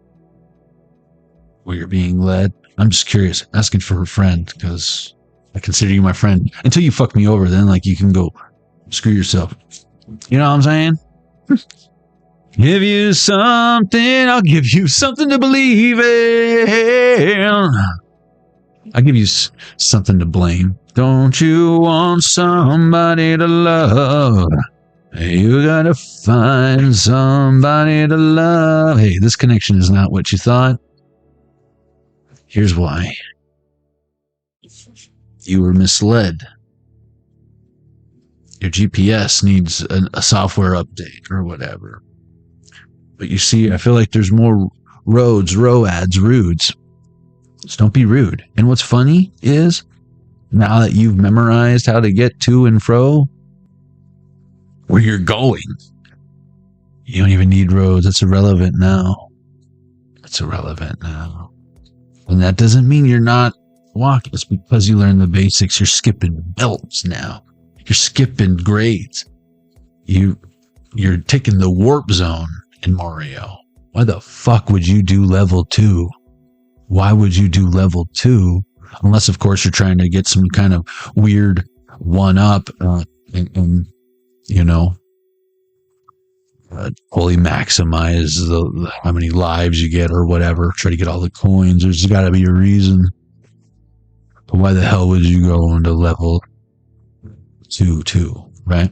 where you're being led? I'm just curious, asking for a friend, because I consider you my friend. Until you fuck me over, then like you can go screw yourself. You know what I'm saying? Give you something, I'll give you something to believe in. I'll give you something to blame. Don't you want somebody to love? You gotta find somebody to love. Hey, this connection is not what you thought. Here's why. You were misled. Your GPS needs a software update or whatever. But you see, I feel like there's more roads, rudes. Just don't be rude. And what's funny is, now that you've memorized how to get to and fro where you're going, you don't even need roads. That's irrelevant now. It's irrelevant now. And that doesn't mean you're not walking. It's because you learned the basics. You're skipping belts now. You're skipping grades. You're taking the warp zone in Mario. Why the fuck would you do level 2? Why would you do level 2? Unless, of course, you're trying to get some kind of weird one-up and you know, fully maximize the how many lives you get or whatever. Try to get all the coins. There's got to be a reason. But why the hell would you go into level 2, right?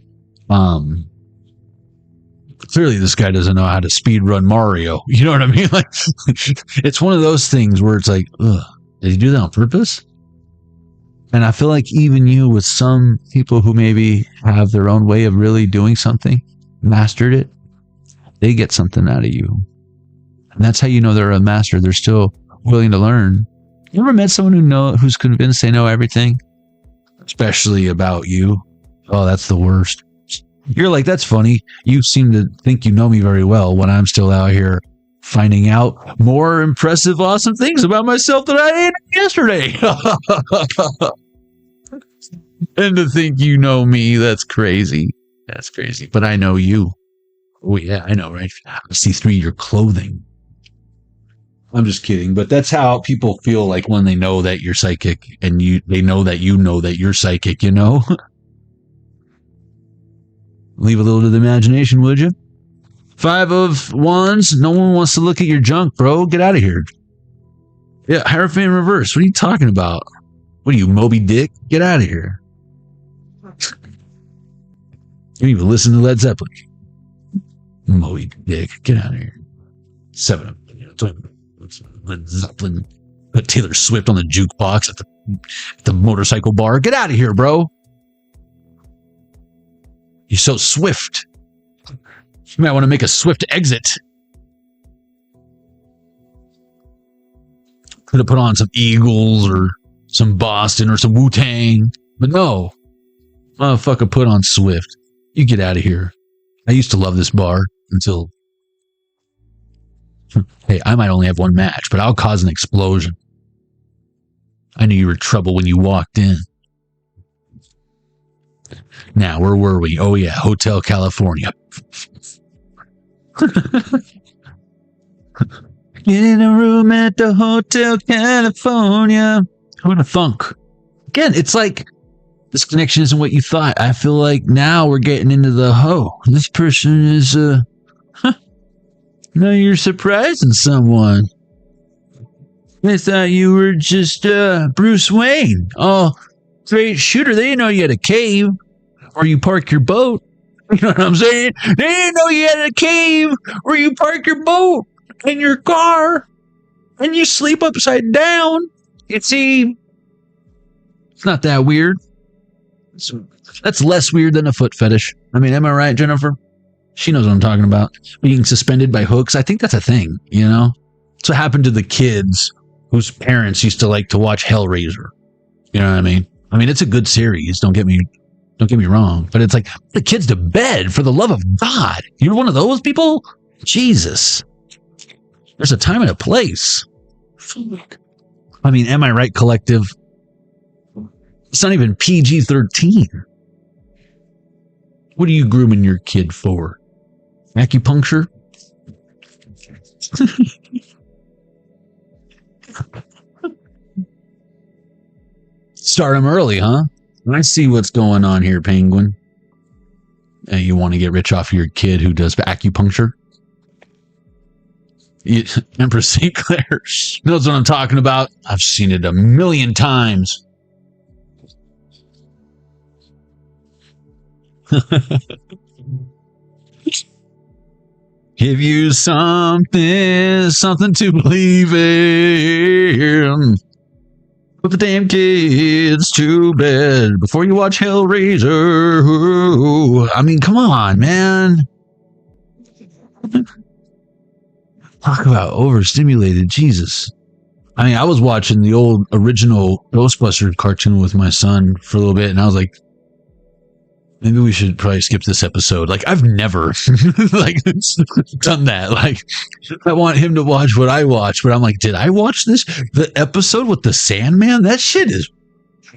Clearly this guy doesn't know how to speed run Mario. You know what I mean? Like, it's one of those things where it's like, ugh, did he do that on purpose? And I feel like even you, with some people who maybe have their own way of really doing something, mastered it, they get something out of you. And that's how you know they're a master. They're still willing to learn. You ever met someone who's convinced they know everything? Especially about you? Oh, that's the worst. You're like, that's funny. You seem to think you know me very well when I'm still out here finding out more impressive, awesome things about myself than I did yesterday. And to think you know me, that's crazy. That's crazy. But I know you. Oh, yeah, I know, right? I see through your clothing. I'm just kidding. But that's how people feel like when they know that you're psychic and they know that you're psychic, you know? Leave a little to the imagination, would you? 5 of wands. No one wants to look at your junk, bro. Get out of here. Yeah, Hierophant in reverse. What are you talking about? What are you, Moby Dick? Get out of here. You don't even listen to Led Zeppelin. Moby Dick. Get out of here. 7 of Led Zeppelin. Put Taylor Swift on the jukebox at the motorcycle bar. Get out of here, bro. You're so swift. You might want to make a swift exit. Could have put on some Eagles or some Boston or some Wu-Tang. But no. Motherfucker put on Swift. You get out of here. I used to love this bar until... Hey, I might only have one match, but I'll cause an explosion. I knew you were trouble when you walked in. Now, where were we? Oh, yeah, Hotel California. Get in a room at the Hotel California. Who would have thunk? Again, it's like this connection isn't what you thought. I feel like now we're getting into the this person is no, you're surprising someone. They thought you were just Bruce Wayne. Oh, great shooter. They didn't know you had a cave where you park your boat. You know what I'm saying? They didn't know you had a cave where you park your boat and your car and you sleep upside down. You see, it's not that weird. That's less weird than a foot fetish. I mean, am I right, Jennifer? She knows what I'm talking about. Being suspended by hooks. I think that's a thing, you know? That's what happened to the kids whose parents used to like to watch Hellraiser. You know what I mean? I mean, it's a good series. Don't get me wrong. But it's like, the kids to bed, for the love of God. You're one of those people? Jesus. There's a time and a place. I mean, am I right, collective? It's not even PG-13. What are you grooming your kid for? Acupuncture? Start him early, huh? I see what's going on here, Penguin. You want to get rich off your kid who does acupuncture? Empress St. Clair knows what I'm talking about. I've seen it a million times. Give you something to believe in. Put the damn kids to bed before you watch Hellraiser. Ooh. I mean, come on, man. Talk about overstimulated. Jesus. I mean, I was watching the old original Ghostbusters cartoon with my son for a little bit, and I was like, maybe we should probably skip this episode. Like, I've never like done that. Like, I want him to watch what I watch, but I'm like, did I watch this? The episode with the Sandman? That shit is,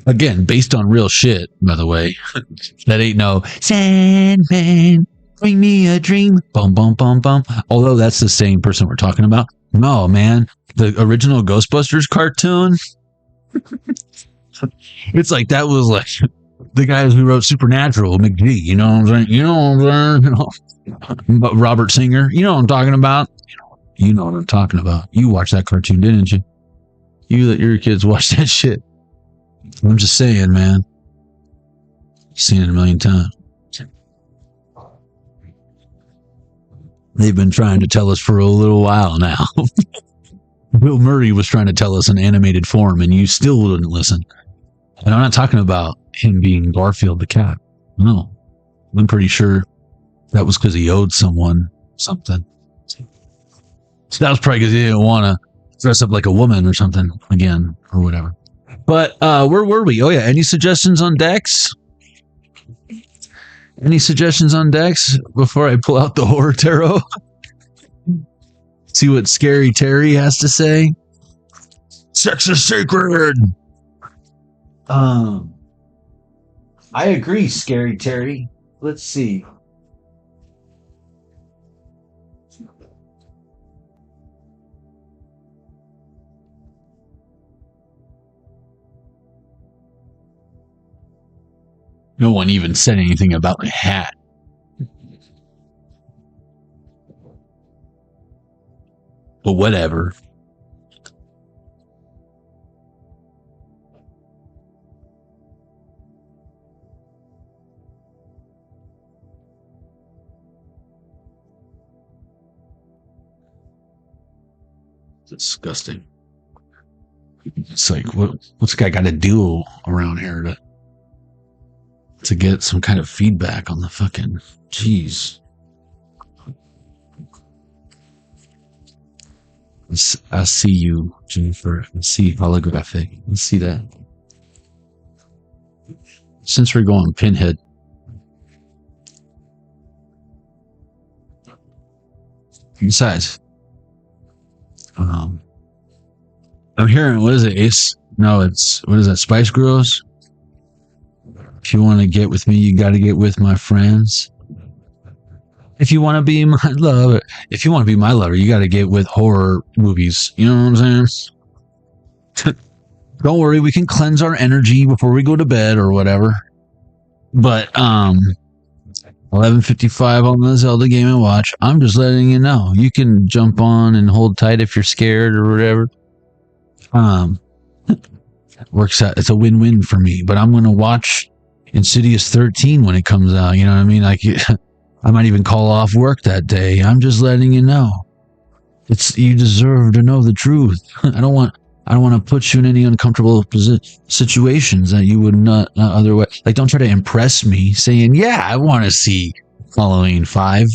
again, based on real shit, by the way. That ain't no Sandman, bring me a dream. Bum, bum, bum, bum. Although that's the same person we're talking about. No, man. The original Ghostbusters cartoon. It's like, that was like the guys who wrote Supernatural, McGee, you know what I'm saying? You know what I'm saying? Robert Singer, you know what I'm talking about? You know what I'm talking about. You watched that cartoon, didn't you? You let your kids watch that shit. I'm just saying, man. You've seen it a million times. They've been trying to tell us for a little while now. Bill Murray was trying to tell us in animated form, and you still wouldn't listen. And I'm not talking about him being Garfield the cat. No. I'm pretty sure that was because he owed someone something. So that was probably because he didn't want to dress up like a woman or something again, or whatever. But where were we? Oh, yeah. Any suggestions on decks? Any suggestions on decks before I pull out the horror tarot? See what Scary Terry has to say? Sex is sacred! I agree, Scary Terry. Let's see. No one even said anything about my hat. But whatever. Disgusting. It's like, what's the guy got to do around here to get some kind of feedback on the fucking... Jeez. I see you, Jennifer. I see holographic. I see that. Since we're going pinhead, besides, I'm hearing, what is it, Ace? No, it's, what is that, Spice Girls? If you want to get with me, you got to get with my friends. If you want to be my lover, you got to get with horror movies. You know what I'm saying? Don't worry, we can cleanse our energy before we go to bed or whatever. But 11:55 on the Zelda Game & Watch. I'm just letting you know. You can jump on and hold tight if you're scared or whatever. Works out. It's a win-win for me. But I'm gonna watch Insidious 13 when it comes out. You know what I mean? Like, I might even call off work that day. I'm just letting you know. You deserve to know the truth. I don't want to put you in any uncomfortable situations that you would not otherwise. Like, don't try to impress me saying, yeah, I want to see Halloween 5,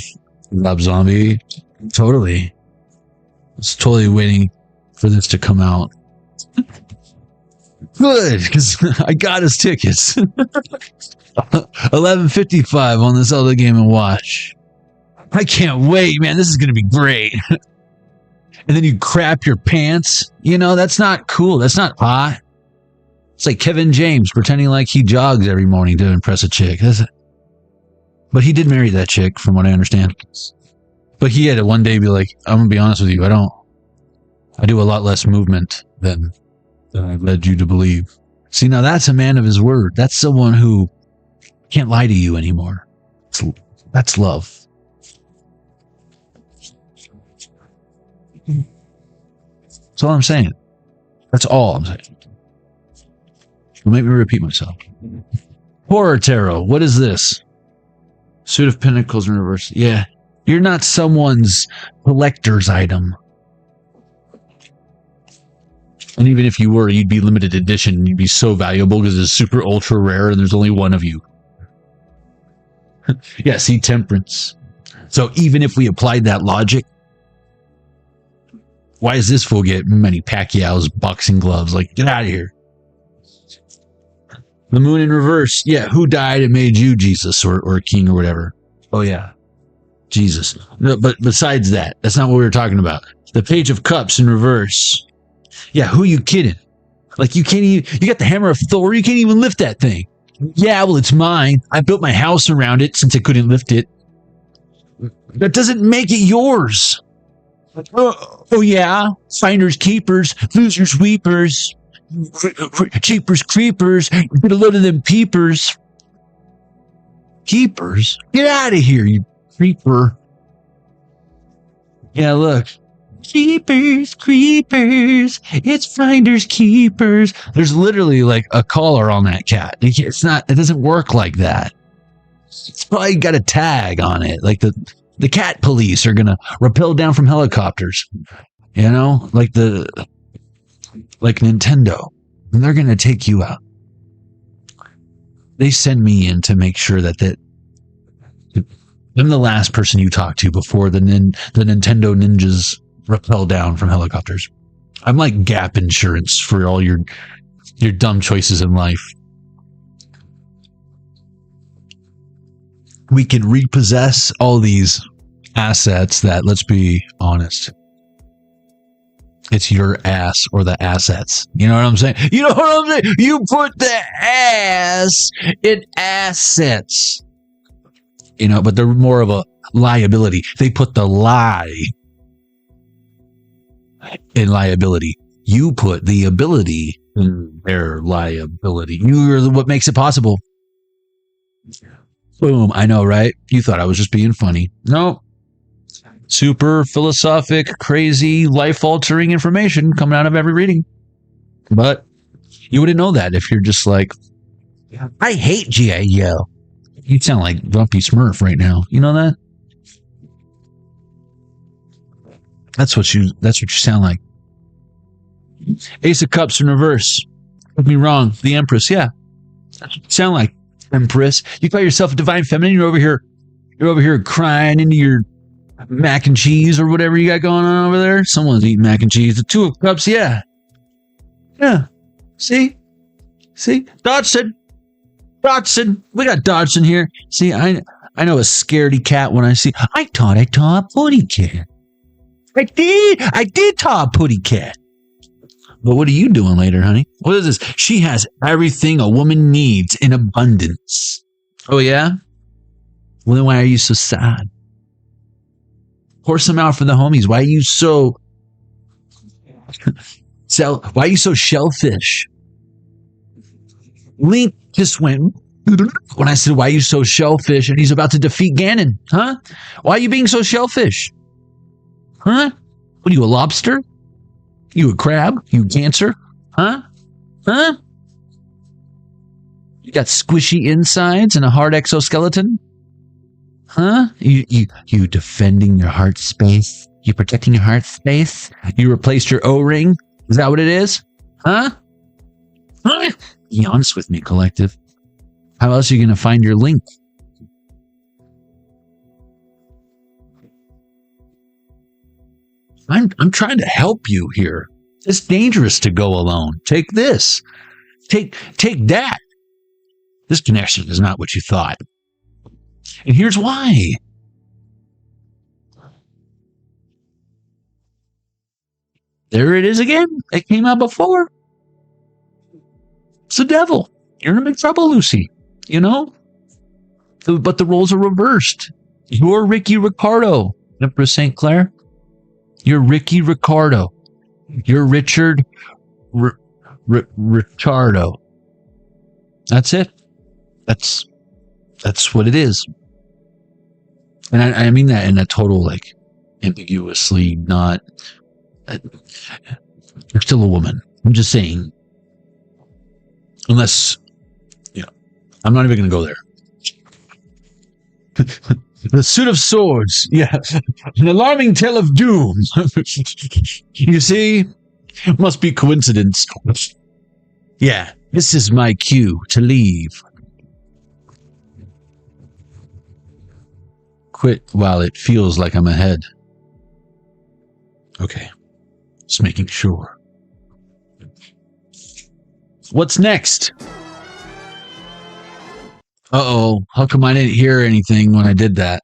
Rob Zombie. Totally. I was totally waiting for this to come out. Good, because I got his tickets. 11:55 on the Zelda Game & Watch. I can't wait, man. This is going to be great. And then you crap your pants. You know, that's not cool. That's not hot. It's like Kevin James pretending like he jogs every morning to impress a chick. But he did marry that chick, from what I understand. But he had to one day be like, I'm going to be honest with you. I do a lot less movement than I led you to believe. See, now that's a man of his word. That's someone who can't lie to you anymore. That's love. That's all I'm saying. That's all I'm saying. Don't make me repeat myself. Horror Tarot. What is this? Suit of Pentacles in reverse. Yeah. You're not someone's collector's item. And even if you were, you'd be limited edition. You'd be so valuable because it's super ultra rare and there's only one of you. Yeah, see, Temperance. So even if we applied that logic, why does this fool get Manny Pacquiao's boxing gloves? Like, get out of here. The Moon in reverse. Yeah, who died and made you Jesus or king or whatever? Oh, yeah. Jesus. No, but besides that, that's not what we were talking about. The Page of Cups in reverse. Yeah, who you kidding? Like, you can't even, you got the Hammer of Thor, you can't even lift that thing. Yeah, well, it's mine. I built my house around it since I couldn't lift it. That doesn't make it yours. Oh yeah, finders keepers, losers weepers, cheapers creepers, get a load of them peepers. Keepers? Get out of here, you creeper. Yeah, look. Keepers, creepers, it's finders keepers. There's literally like a collar on that cat. It doesn't work like that. It's probably got a tag on it. Like the cat police are going to rappel down from helicopters, you know, like Nintendo, and they're going to take you out. They send me in to make sure that I'm the last person you talk to before the Nintendo ninjas rappel down from helicopters. I'm like gap insurance for all your dumb choices in life. We can repossess all these assets that, let's be honest, it's your ass or the assets. You know what I'm saying? You know what I'm saying? You put the ass in assets. You know, but they're more of a liability. They put the lie in liability. You put the ability in their liability. You're what makes it possible. Boom. I know, right? You thought I was just being funny. No. Super philosophic, crazy, life-altering information coming out of every reading. But you wouldn't know that if you're just like, I hate G.I. Joe. You sound like Grumpy Smurf right now. You know that? That's what you sound like. Ace of Cups in reverse. Get me wrong. The Empress, yeah. That's what you sound like, Empress. You call yourself a divine feminine, you're over here crying into your mac and cheese or whatever you got going on over there. Someone's eating mac and cheese. The Two of Cups, yeah. Yeah. See? Dodson. We got Dodson here. See, I know a scaredy cat when I see. I thought I saw a putty cat. I did saw a putty cat. But what are you doing later, honey? What is this? She has everything a woman needs in abundance. Oh, yeah? Well, then why are you so sad? Pour some out for the homies. Why are you so... why are you so shellfish? Link just went... When I said, why are you so shellfish? And he's about to defeat Ganon. Huh? Why are you being so shellfish? Huh? What are you, a lobster? You a crab? You cancer? Huh? Huh? You got squishy insides and a hard exoskeleton? Huh? You defending your heart space? You protecting your heart space? You replaced your O-ring? Is that what it is? Huh? Huh? Be honest with me, collective. How else are you going to find your link? I'm trying to help you here. It's dangerous to go alone. Take this. Take that. This connection is not what you thought. And here's why. There it is again. It came out before. It's the devil. You're in big trouble, Lucy. You know? But the roles are reversed. You're Ricky Ricardo, Empress St. Clair. You're Ricky Ricardo. You're Richard Ricardo. That's it. That's what it is. And I mean that in a total, like, ambiguously, not... you're still a woman. I'm just saying. Unless, I'm not even going to go there. The Suit of Swords. Yeah. An alarming tale of doom. You see? Must be coincidence. Yeah. This is my cue to leave. Quit while it feels like I'm ahead. Okay. Just making sure. What's next? Uh-oh. How come I didn't hear anything when I did that?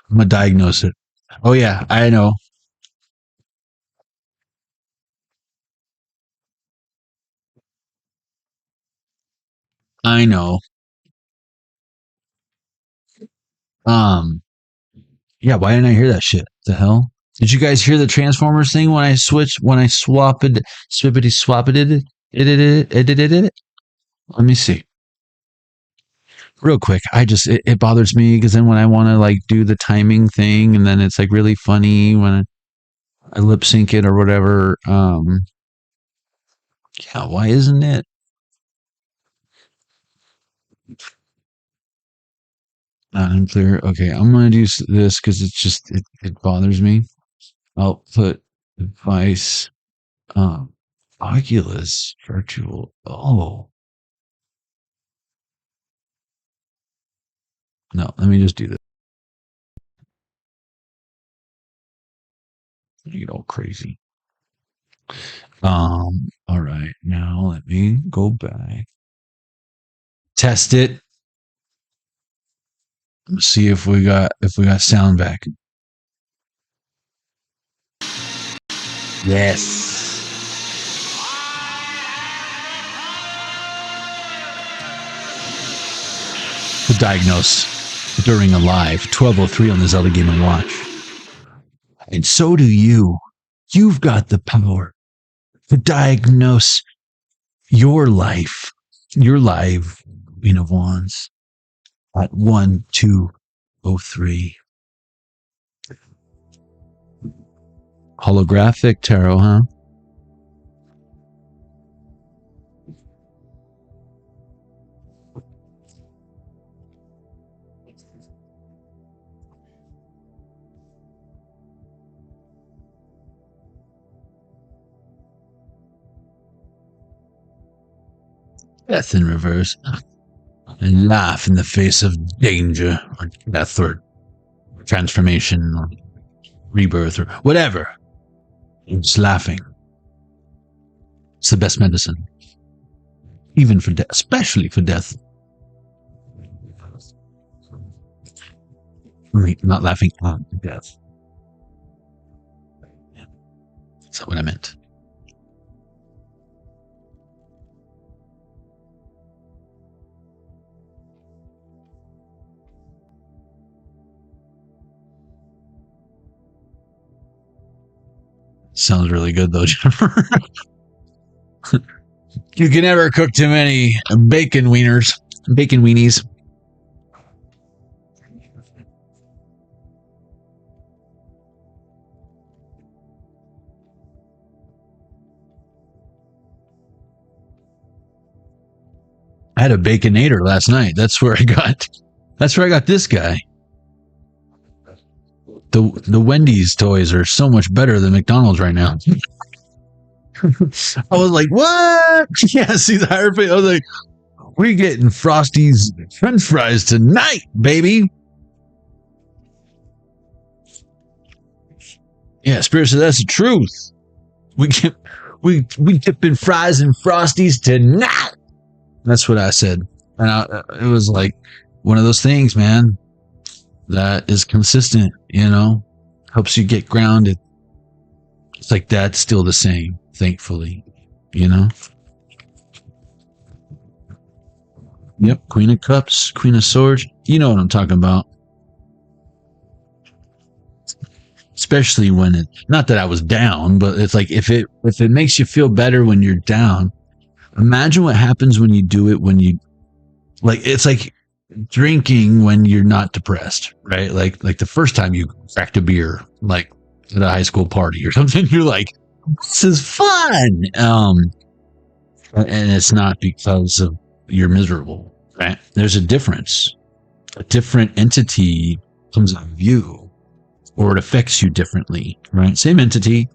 I'm going to diagnose it. Oh, yeah. I know. I know. Yeah, why didn't I hear that shit? The hell? Did you guys hear the Transformers thing when I swapped it? Let me see. Real quick, it bothers me because then when I want to like do the timing thing and then it's like really funny when I lip sync it or whatever. Yeah, why isn't it? Unclear. Okay, I'm gonna do this because it's just it bothers me. Output device, Oculus virtual. Oh no, let me just do this. You get all crazy. All right, now let me go back. Test it. Let's see if we got sound back. Yes. To diagnose during a live 12:03 on the Zelda Game & Watch. And so do you. You've got the power to diagnose your life, your live Queen of Wands at 12:03. Holographic tarot, huh? Death in reverse. And laugh in the face of danger or death or transformation or rebirth or whatever. Just laughing. It's the best medicine. Even for death, especially for death. Not laughing on death. That's not what I meant. Sounds really good though, Jennifer. You can never cook too many bacon weenies. I had a baconator last night. That's where I got this guy. The Wendy's toys are so much better than McDonald's right now. I was like, what? Yeah, see the higher pay. I was like, we're getting Frosty's French fries tonight, baby. Yeah, Spirit said that's the truth. We dipping fries in Frosties tonight. That's what I said. And it was like one of those things, man, that is consistent, you know, helps you get grounded. It's like that's still the same, thankfully, you know. Yep, Queen of Cups, Queen of Swords. You know what I'm talking about. Especially when it, not that I was down, but it's like if it makes you feel better when you're down, imagine what happens when you do it when you, like, it's like drinking when you're not depressed, right? Like the first time you cracked a beer, like at a high school party or something, you're like, this is fun. And it's not because of you're miserable, right? There's a difference. A different entity comes out of you, or it affects you differently, right? Same entity,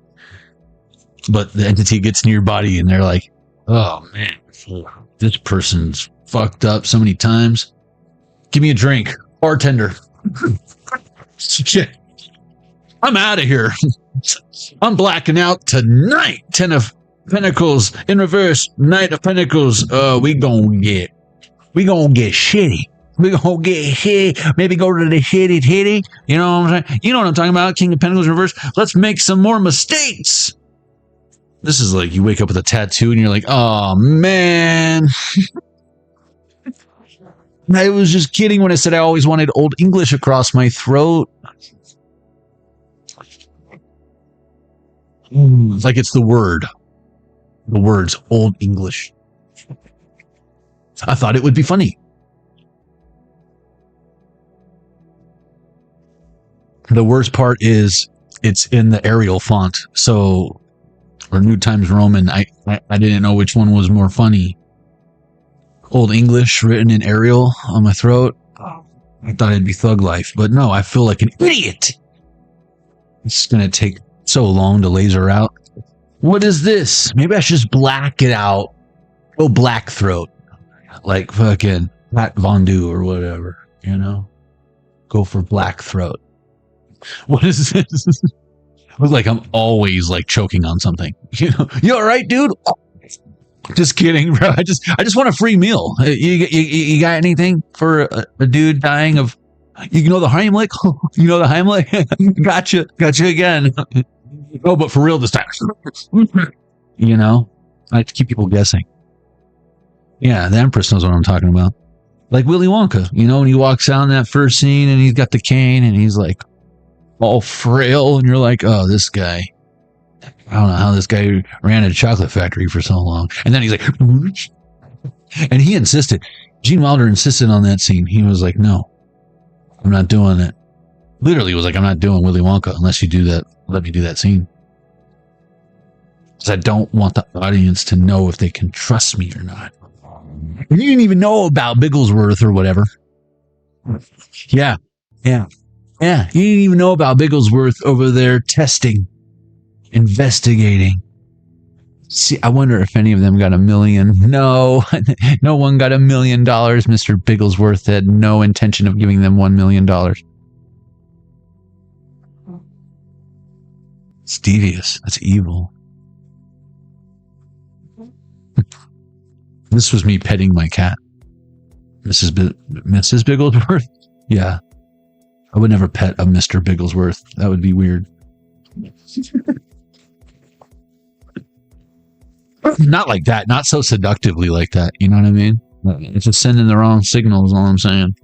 but the entity gets in your body and they're like, oh man, this person's fucked up so many times. Give me a drink, bartender. Shit. I'm out of here. I'm blacking out tonight. 10 of Pentacles in reverse, Knight of Pentacles. We gonna get shitty. We gonna get shitty. Maybe go to the hitty. You know what I'm saying? You know what I'm talking about? King of Pentacles in reverse. Let's make some more mistakes. This is like you wake up with a tattoo and you're like, oh man. I was just kidding when I said I always wanted Old English across my throat. It's like it's the word. The words Old English. I thought it would be funny. The worst part is it's in the Arial font. So, or New Times Roman. I didn't know which one was more funny. Old English written in Arial on my throat. I thought it'd be Thug Life, but no, I feel like an idiot. It's going to take so long to laser out. What is this? Maybe I should just black it out. Go black throat. Like fucking Pat Von Du or whatever, you know? Go for black throat. What is this? Look like I'm always like choking on something. You know, you all right, dude? Just kidding, bro. I just want a free meal. You got anything for a dude dying of, you know, the Heimlich? You know the Heimlich? Gotcha again. Oh, but for real this time. You know, I like to keep people guessing. Yeah, the Empress knows what I'm talking about. Like Willy Wonka, you know, when he walks out in that first scene and he's got the cane and he's like all frail and you're like, oh, this guy. I don't know how this guy ran a chocolate factory for so long. And then he's like, and he insisted. Gene Wilder insisted on that scene. He was like, no, I'm not doing it. Literally was like, I'm not doing Willy Wonka unless you do that. Let me do that scene. because I don't want the audience to know if they can trust me or not. And you didn't even know about Bigglesworth or whatever. Yeah. You didn't even know about Bigglesworth over there testing, investigating. See, I wonder if any of them got $1 million. No, no one got $1 million. Mr. Bigglesworth had no intention of giving them $1 million. It's devious. That's evil. This was me petting my cat. Mrs. Bigglesworth? Yeah. I would never pet a Mr. Bigglesworth. That would be weird. Not like that. Not so seductively like that. You know what I mean? It's just sending the wrong signals, all I'm saying.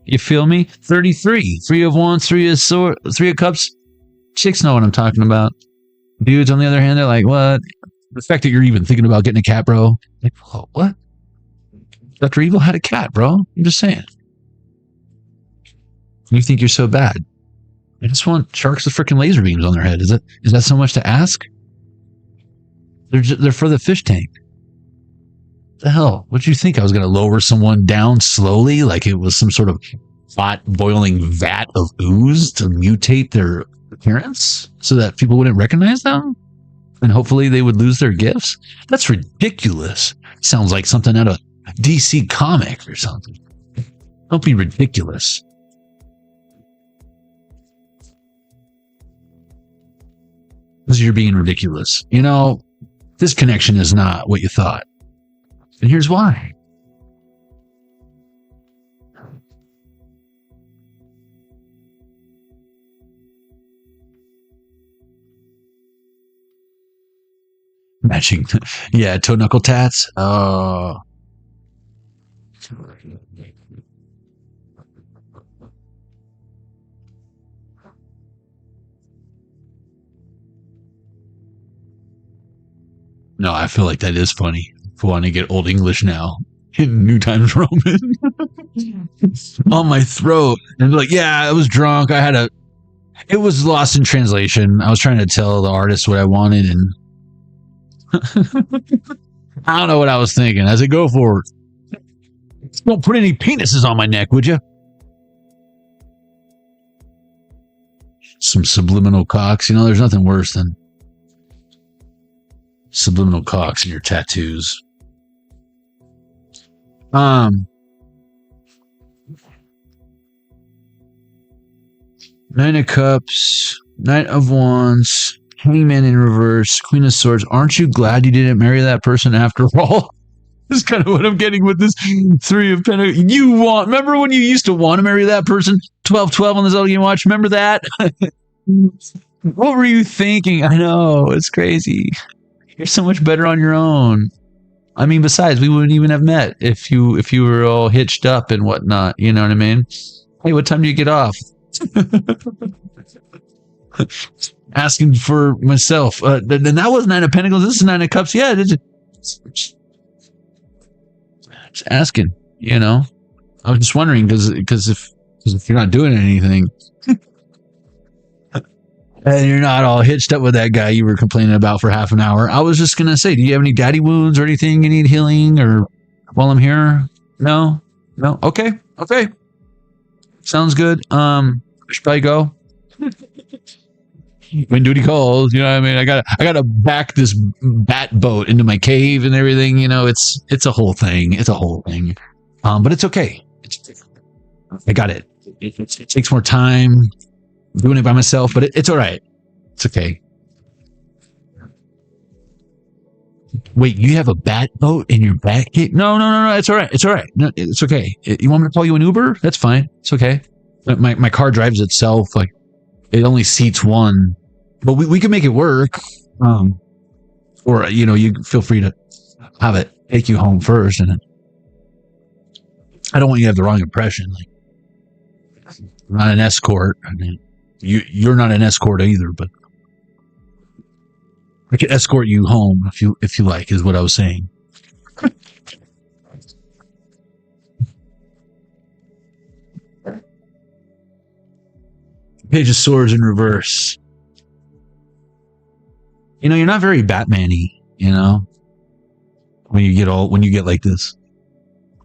You feel me? 33. 3 of wands, 3 of swords, 3 of cups. Chicks know what I'm talking about. Dudes, on the other hand, they're like, what? The fact that you're even thinking about getting a cat, bro. Like, oh, what? Dr. Evil had a cat, bro. I'm just saying. You think you're so bad. I just want sharks with freaking laser beams on their head. Is that so much to ask? They're for the fish tank. What the hell? What did you think? I was going to lower someone down slowly like it was some sort of hot boiling vat of ooze to mutate their appearance so that people wouldn't recognize them? And hopefully they would lose their gifts? That's ridiculous. Sounds like something out of DC comic or something. Don't be ridiculous. Because you're being ridiculous. You know, this connection is not what you thought. And here's why. Matching. Yeah, toe knuckle tats. Oh. No, I feel like that is funny. If I want to get Old English now. In New Times Roman. On my throat. And like, yeah, I was drunk. It was lost in translation. I was trying to tell the artist what I wanted, and I don't know what I was thinking. I said, go for it. Don't put any penises on my neck, would you? Some subliminal cocks. You know, there's nothing worse than subliminal cocks in your tattoos. Nine of Cups, Knight of Wands, Hangman in reverse, Queen of Swords. Aren't you glad you didn't marry that person after all? That's kind of what I'm getting with this 3 of Pentacles. Remember when you used to want to marry that person? 12-12 on the Zodiac Watch. Remember that? What were you thinking? I know, it's crazy. You're so much better on your own. I mean, besides, we wouldn't even have met if you were all hitched up and whatnot. You know what I mean? Hey, what time do you get off? Asking for myself. Then that was 9 of Pentacles. This is 9 of Cups. Yeah, just asking. You know, I was just wondering because if you're not doing anything. And you're not all hitched up with that guy you were complaining about for half an hour. I was just going to say, do you have any daddy wounds or anything you need healing or while I'm here? No? Okay. Sounds good. Should probably go. When duty calls, you know what I mean? I gotta back this bat boat into my cave and everything. You know, it's a whole thing. But it's okay. I got it. It takes more time. I'm doing it by myself, but it's all right. It's okay. Wait, you have a bat boat in your bat cave? No. It's all right. No, it's okay. You want me to call you an Uber? That's fine. It's okay. My car drives itself. Like, it only seats 1, but we can make it work. Or, you know, you feel free to have it take you home first. And then I don't want you to have the wrong impression. Like, I'm not an escort. I mean, you're not an escort either, but I can escort you home if you like, is what I was saying. Page of Swords in reverse. You know, you're not very Batman-y, you know, when you get like this.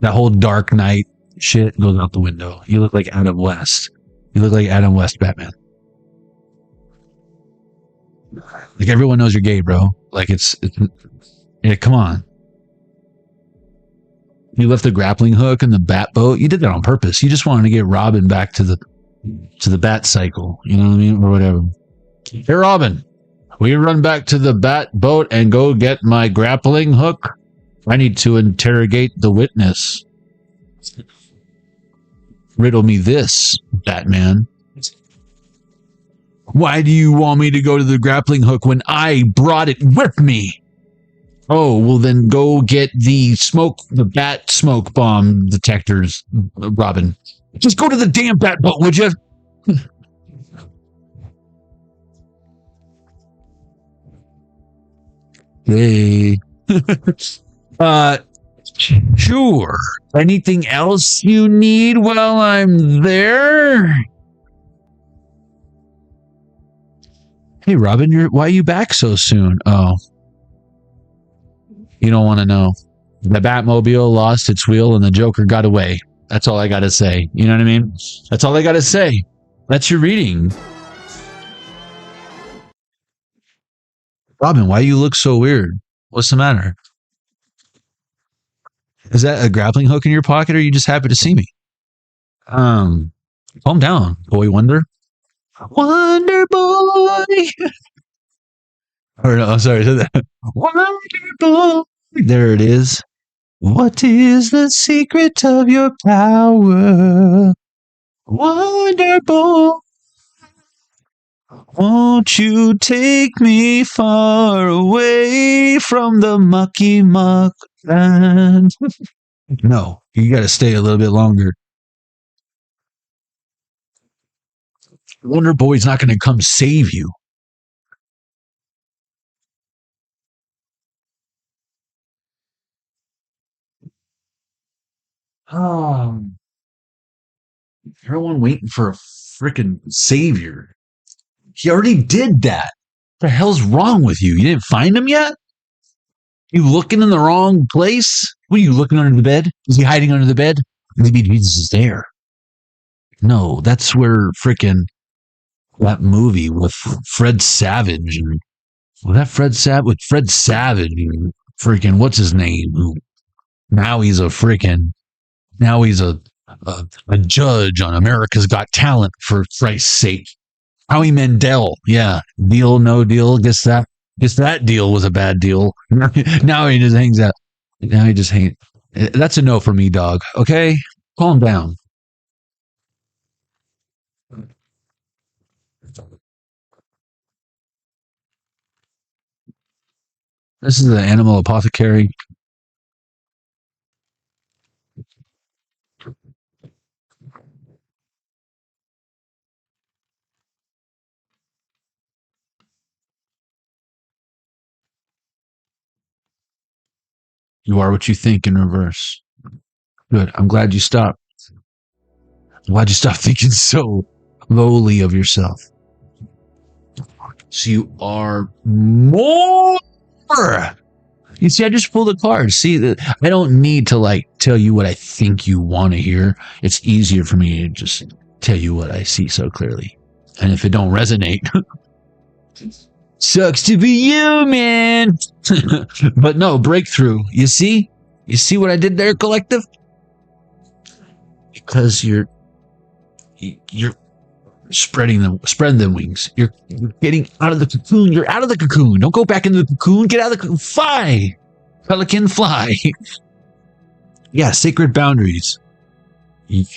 That whole Dark Knight shit goes out the window. You look like Adam West. You look like Adam West Batman. Like, everyone knows you're gay, bro. Like, it's yeah, come on. You left the grappling hook in the bat boat. You did that on purpose. You just wanted to get Robin back to the bat cycle. You know what I mean? Or whatever. Hey, Robin, will you run back to the bat boat and go get my grappling hook? I need to interrogate the witness. Riddle me this, Batman. Why do you want me to go to the grappling hook when I brought it with me? Oh, well then go get the bat smoke bomb detectors, Robin. Just go to the damn bat boat, would you? Hey. Sure. Anything else you need while I'm there? Hey, Robin, why are you back so soon? Oh. You don't want to know. The Batmobile lost its wheel and the Joker got away. That's all I got to say. You know what I mean? That's all I got to say. That's your reading. Robin, why you look so weird? What's the matter? Is that a grappling hook in your pocket, or are you just happy to see me? Calm down, boy wonder. Wonder boy. Or no, sorry. Wonder boy. There it is. What is the secret of your power? Wonder boy. Won't you take me far away from the mucky muck land? No, you got to stay a little bit longer. Wonder Boy's not going to come save you. Oh, everyone waiting for a freaking savior. He already did that. What the hell's wrong with you? You didn't find him yet? You looking in the wrong place? What are you looking under the bed? Is he hiding under the bed? Maybe Jesus is there. No, that's where freaking that movie with Fred Savage and Fred Savage and freaking what's his name? Now he's a judge on America's Got Talent, for Christ's sake. Howie Mandel, yeah, deal, no deal. Guess that deal was a bad deal. Now he just hangs out. Now he just hangs. That's a no for me, dog. Okay, calm down. This is the animal apothecary. You are what you think in reverse. Good. I'm glad you stopped. I'm glad you stopped thinking so lowly of yourself. So you are more. You see, I just pulled a card. See, I don't need to tell you what I think you want to hear. It's easier for me to just tell you what I see so clearly. And if it don't resonate, sucks to be you, man. But no, breakthrough. You see what I did there, collective? Because you're spreading them wings. You're getting out of the cocoon. You're out of the cocoon. Don't go back into the cocoon. Get out of the cocoon. Fly, pelican, fly. Yeah, sacred boundaries.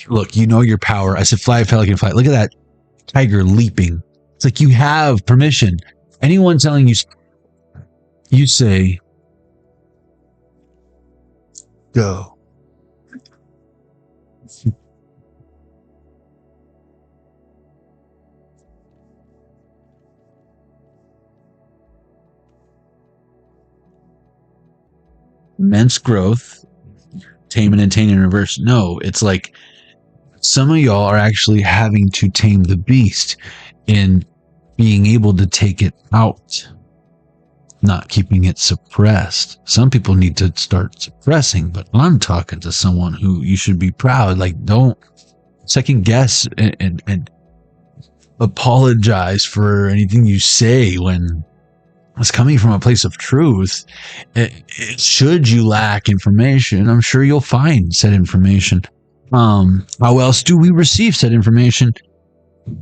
Look, you know your power. I said fly, pelican, fly. Look at that tiger leaping. It's like you have permission. Anyone telling you say, go. Immense growth, tame and attain in reverse. No, it's like some of y'all are actually having to tame the beast in being able to take it out. not keeping it suppressed. Some people need to start suppressing, but I'm talking to someone who you should be proud. Like, don't second guess and apologize for anything you say when it's coming from a place of truth. Should you lack information, I'm sure you'll find said information. How else do we receive said information?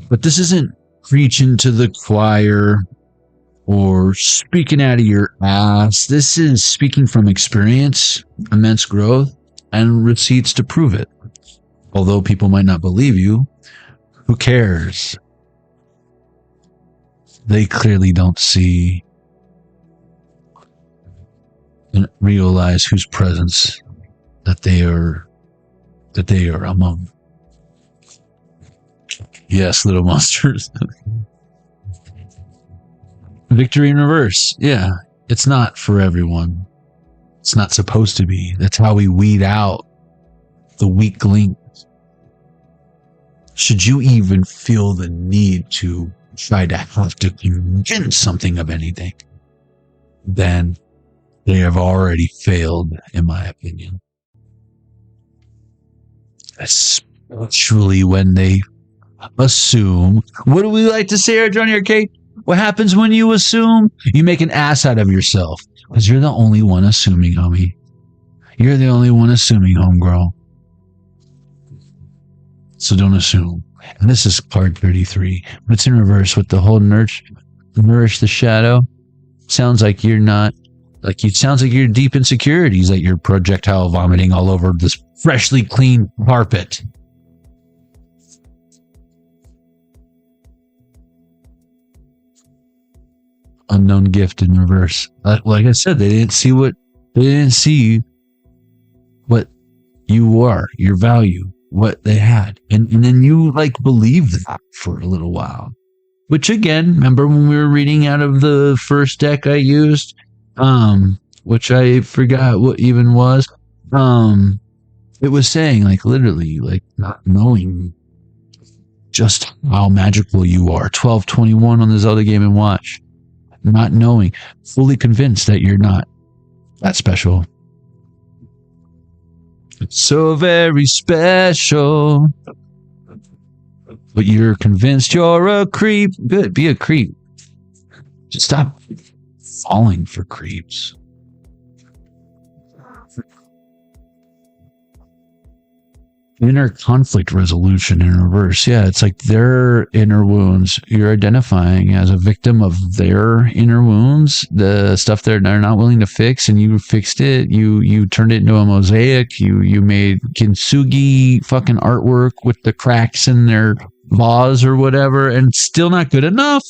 But this isn't preaching to the choir or speaking out of your ass. This is speaking from experience, immense growth, and receipts to prove it. Although people might not believe you, who cares? They clearly don't see and realize whose presence that they are among. Yes, little monsters. Victory in reverse. Yeah, it's not for everyone. It's not supposed to be. That's how we weed out the weak links. Should you even feel the need to try to have to convince something of anything, then they have already failed, in my opinion. Especially when they assume. What do we like to say here, Jonny Arkade? What happens when you assume? You make an ass out of yourself. Because you're the only one assuming, homie. You're the only one assuming, homegirl. So don't assume. And this is card 33. But it's in reverse with the whole nourish the shadow. Sounds like you're not. It sounds like you're deep insecurities that you're projectile vomiting all over this freshly clean carpet. Unknown gift in reverse. Like I said, they didn't see what you are, your value, what they had, and then you believed that for a little while. Which again, remember when we were reading out of the first deck I used, which I forgot what even was. It was saying literally not knowing just how magical you are. 1221 on the Zelda Game & Watch. Not knowing, fully convinced that you're not that special. It's so very special. But you're convinced you're a creep. Good, be a creep. Just stop falling for creeps. Inner conflict resolution in reverse. Yeah, it's like their inner wounds. You're identifying as a victim of their inner wounds, the stuff they're not willing to fix, and you fixed it. You turned it into a mosaic. You made kintsugi fucking artwork with the cracks in their vase or whatever, and still not good enough.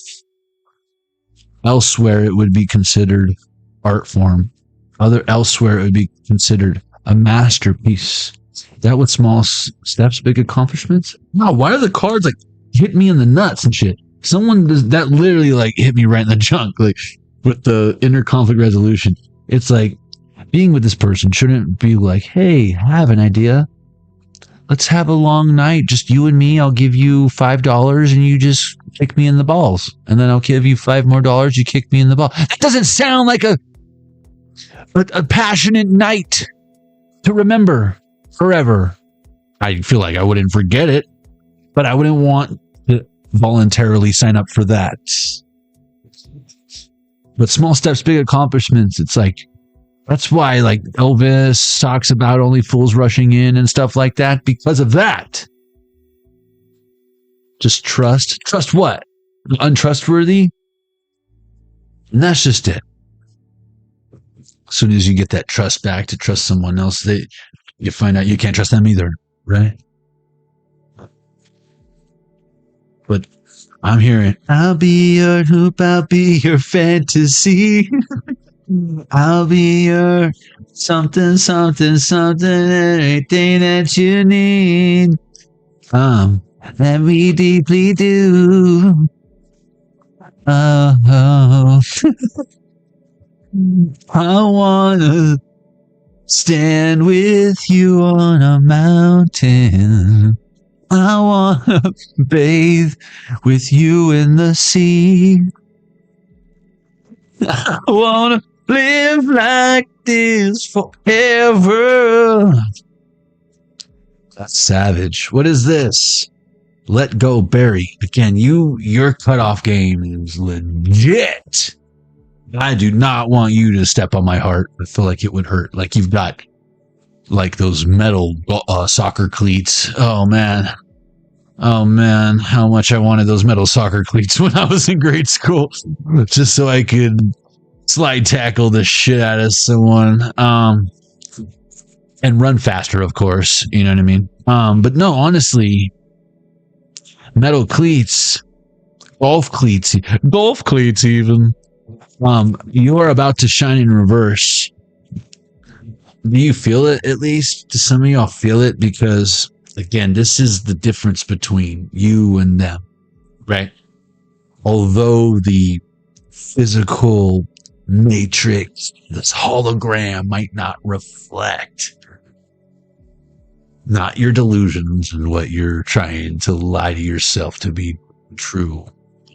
Elsewhere, it would be considered art form. Elsewhere, it would be considered a masterpiece. That with small steps, big accomplishments? No, why are the cards hit me in the nuts and shit? Someone does that literally hit me right in the junk, with the inner conflict resolution. It's being with this person shouldn't be hey, I have an idea. Let's have a long night, just you and me. I'll give you $5 and you just kick me in the balls. And then I'll give you $5 more, you kick me in the ball. That doesn't sound like a passionate night to remember forever. I feel like I wouldn't forget it, but I wouldn't want to voluntarily sign up for that. But small steps, big accomplishments. It's that's why Elvis talks about only fools rushing in and stuff like that, because of that. Just trust what? Untrustworthy? And that's just it. As soon as you get that trust back to trust someone else, you find out you can't trust them either, right? But I'm hearing, I'll be your hoop, I'll be your fantasy. I'll be your something, something, something, anything that you need. That we deeply do. Oh. I wanna stand with you on a mountain. I wanna bathe with you in the sea. I wanna live like this forever. That's savage. What is this? Let Go Barry. Again, your cutoff game is legit. I do not want you to step on my heart. I feel like it would hurt. Like you've got like those metal soccer cleats. Oh man, how much I wanted those metal soccer cleats when I was in grade school, just so I could slide tackle the shit out of someone, and run faster, of course. You know what I mean? But no, honestly, metal cleats, golf cleats even. You are about to shine in reverse. Do you feel it at least? Do some of y'all feel it? Because, again, this is the difference between you and them, right? Although the physical matrix, this hologram might not reflect not your delusions and what you're trying to lie to yourself to be true.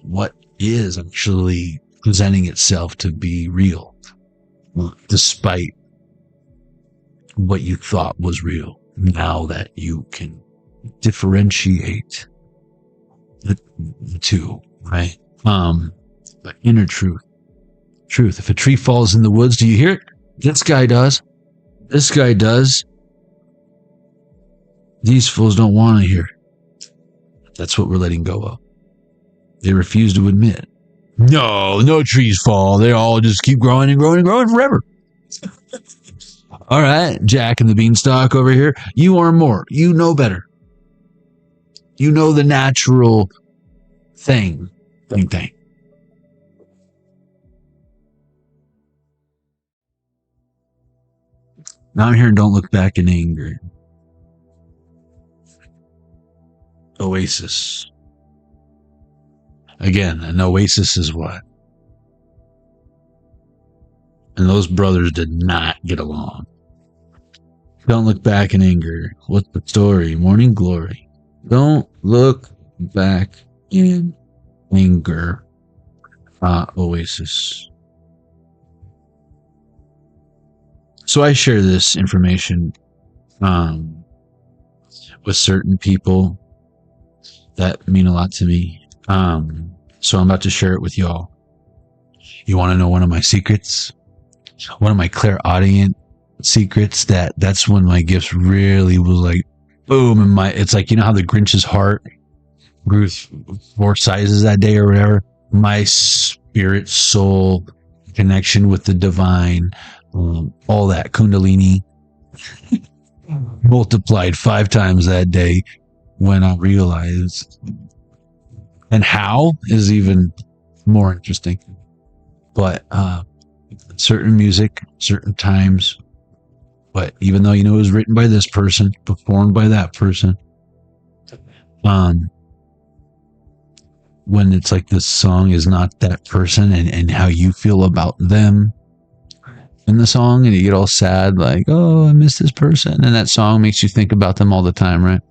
What is actually presenting itself to be real, despite what you thought was real. Now that you can differentiate the two, right? But inner truth. If a tree falls in the woods, do you hear it? This guy does. These fools don't want to hear it. That's what we're letting go of. They refuse to admit. No trees fall. They all just keep growing and growing and growing forever. All right, Jack and the Beanstalk over here. You are more. You know better. You know the natural thing. Now I'm hearing Don't Look Back in Anger. Oasis. Again, an oasis is what? And those brothers did not get along. Don't look back in anger. What's the story? Morning glory. Don't look back in anger. Oasis. So I share this information with certain people that mean a lot to me. So I'm about to share it with y'all. You want to know one of my secrets? One of my clairaudient secrets, that's when my gifts really was like boom, and it's like, you know how the Grinch's heart grew 4 sizes that day or whatever? My spirit soul connection with the divine, all that kundalini multiplied 5 times that day when I realized, and how is even more interesting. But certain music, certain times, but even though you know it was written by this person, performed by that person, when it's like this song is not that person and how you feel about them in the song, and you get all sad like, oh, I miss this person, and that song makes you think about them all the time, right?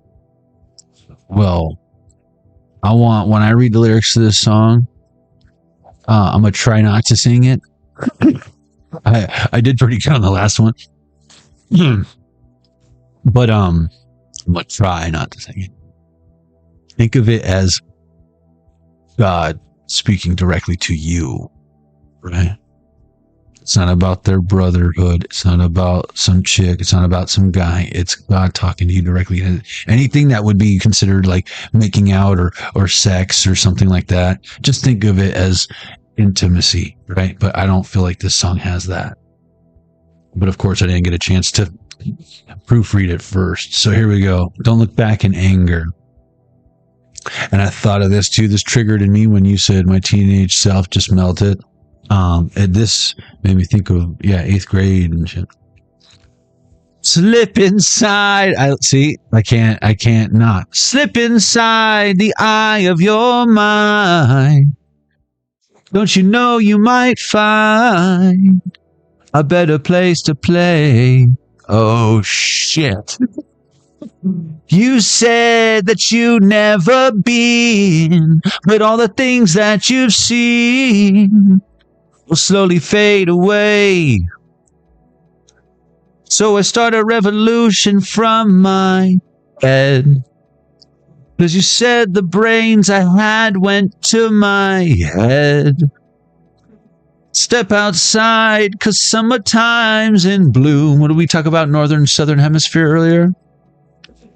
Well, when I read the lyrics to this song, I'm gonna try not to sing it. I did pretty good on the last one. But I'm gonna try not to sing it. Think of it as God speaking directly to you, right? It's not about their brotherhood. It's not about some chick. It's not about some guy. It's God talking to you directly. Anything that would be considered like making out or sex or something like that, just think of it as intimacy, right? But I don't feel like this song has that. But of course, I didn't get a chance to proofread it first. So here we go. Don't look back in anger. And I thought of this too. This triggered in me when you said my teenage self just melted. And this made me think of 8th grade and shit. Slip inside. I can't not slip inside the eye of your mind. Don't you know you might find a better place to play? Oh shit. You said that you'd never been, but all the things that you've seen will slowly fade away. So I start a revolution from my head. 'Cause you said the brains I had went to my head. Step outside, 'cause summertime's in bloom. What did we talk about northern southern hemisphere earlier?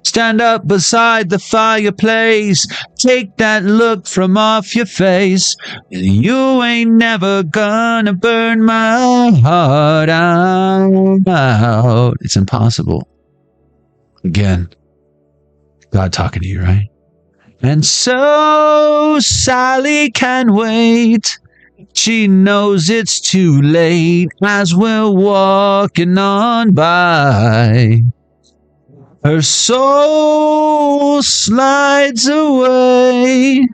Stand up beside the fireplace. Take that look from off your face. You ain't never gonna burn my heart out. It's impossible. Again, God talking to you, right? And so Sally can wait. She knows it's too late as we're walking on by. Her soul slides away.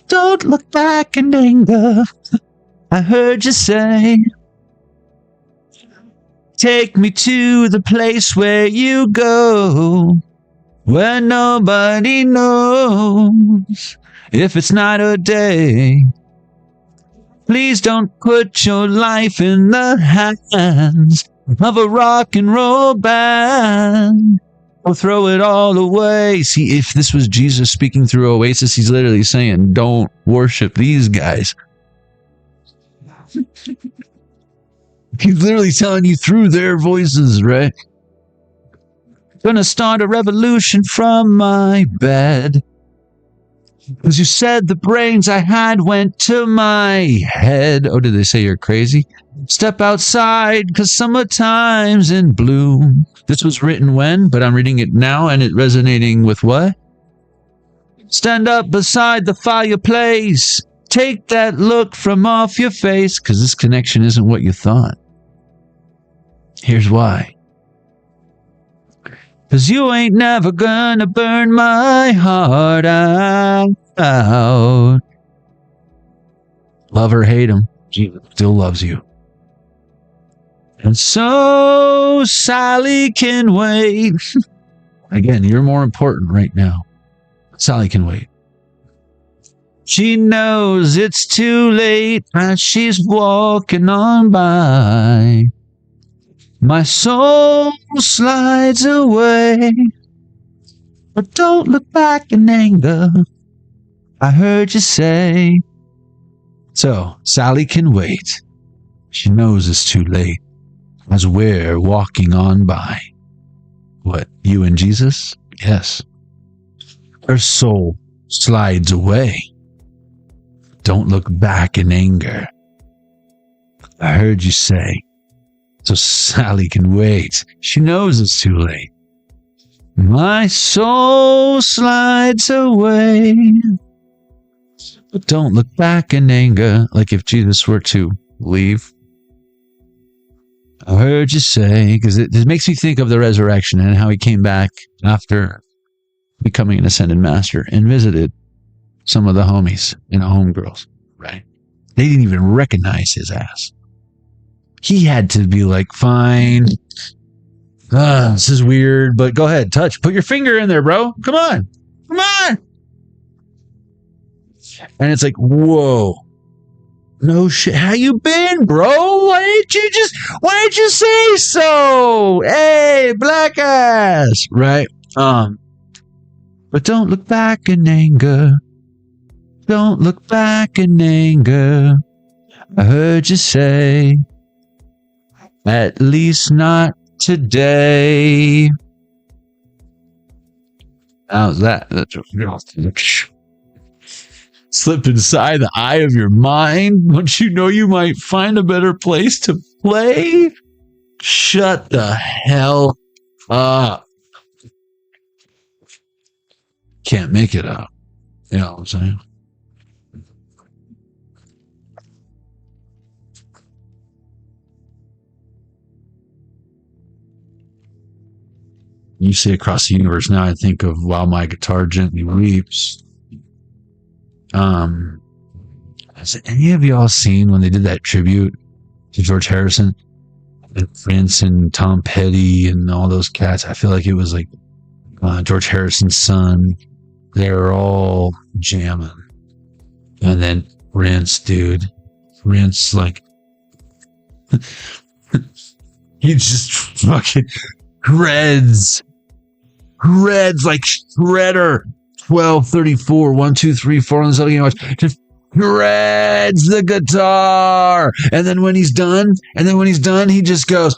Don't look back in anger, I heard you say. Take me to the place where you go, where nobody knows if it's night or day. Please don't put your life in the hands of a rock and roll band. Or throw it all away. See, if this was Jesus speaking through Oasis, he's literally saying, don't worship these guys. He's literally telling you through their voices, right? Gonna start a revolution from my bed. Because you said the brains I had went to my head. Oh, did they say you're crazy? Step outside, because summertime's in bloom. This was written when, but I'm reading it now, and it resonating with what? Stand up beside the fireplace. Take that look from off your face, because this connection isn't what you thought. Here's why. Because you ain't never gonna burn my heart out. Love or hate him, Jesus still loves you. And so Sally can wait. Again, you're more important right now. Sally can wait. She knows it's too late as she's walking on by. My soul slides away. But don't look back in anger, I heard you say. So, Sally can wait. She knows it's too late as we're walking on by. What, you and Jesus? Yes. Her soul slides away. Don't look back in anger, I heard you say. So Sally can wait. She knows it's too late. My soul slides away. But don't look back in anger, like if Jesus were to leave. I heard you say, because it makes me think of the resurrection and how he came back after becoming an ascended master and visited some of the homies and the homegirls, right? They didn't even recognize his ass. He had to be like, fine. This is weird, but go ahead, touch. Put your finger in there, bro. Come on. Come on. And it's like, whoa. No shit. How you been, bro? Why didn't you say so? Hey, black ass. Right? But don't look back in anger. Don't look back in anger. I heard you say, at least not today. How's that? That's slip inside the eye of your mind. Don't you know you might find a better place to play? Shut the hell up. Can't make it up. You know what I'm saying? You say across the universe. Now I think of While My Guitar Gently Weeps. Has any of y'all seen when they did that tribute to George Harrison and Prince and Tom Petty and all those cats? I feel like it was like George Harrison's son. They were all jamming. And then Prince, dude, Prince, like, he just fucking shreds like Shredder. 1234, 1, 2, 3, 4 on the Game Watch. Just shreds the guitar. And then when he's done, he just goes.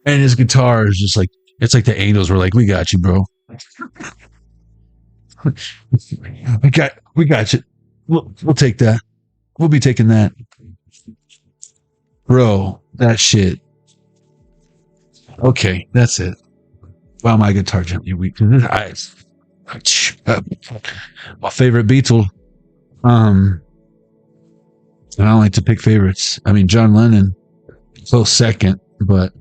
And his guitar is just like, it's like the angels were like, we got you, bro. we got you. We'll take that. We'll be taking that. Bro, that shit. Okay, that's it. Wow, my guitar gently weeps. My favorite Beatle. I don't like to pick favorites. I mean, John Lennon, close second, but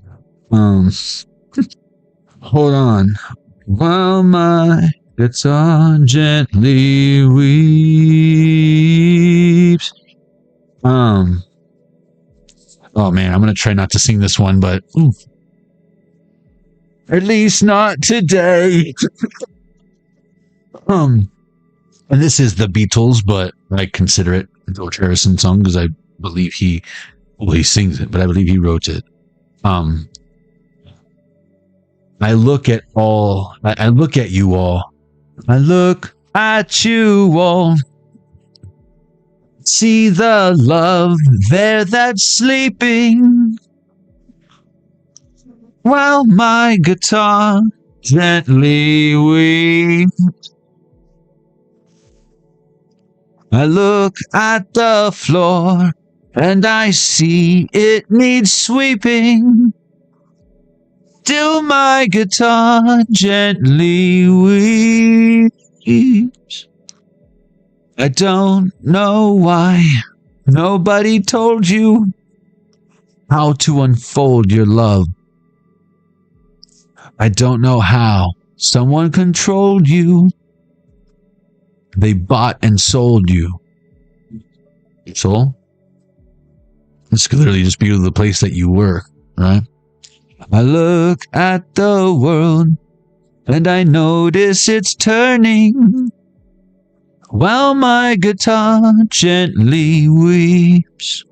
hold on. While my guitar gently weeps. Oh man, I'm gonna try not to sing this one, but at least not today. And this is the Beatles, but I consider it a George Harrison song because I believe he sings it, but I believe he wrote it. I look at you all. I look at you all. See the love there that's sleeping, while my guitar gently weeps. I look at the floor and I see it needs sweeping. Still my guitar gently weeps. I don't know why nobody told you how to unfold your love. I don't know how someone controlled you. They bought and sold you. So, it's literally just be the place that you work, right? I look at the world and I notice it's turning, while my guitar gently weeps.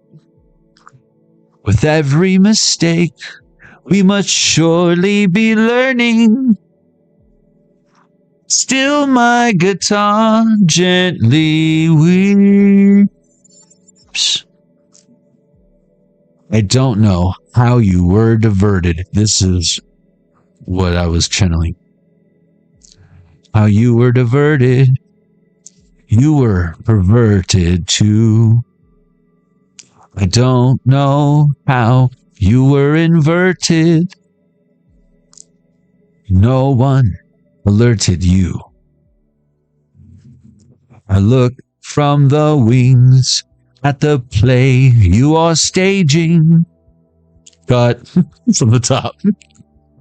With every mistake, we must surely be learning. Still my guitar gently weeps. I don't know how you were diverted. This is what I was channeling. How you were diverted. You were perverted too. I don't know how you were inverted. No one alerted you. I look from the wings at the play you are staging. Cut from the top.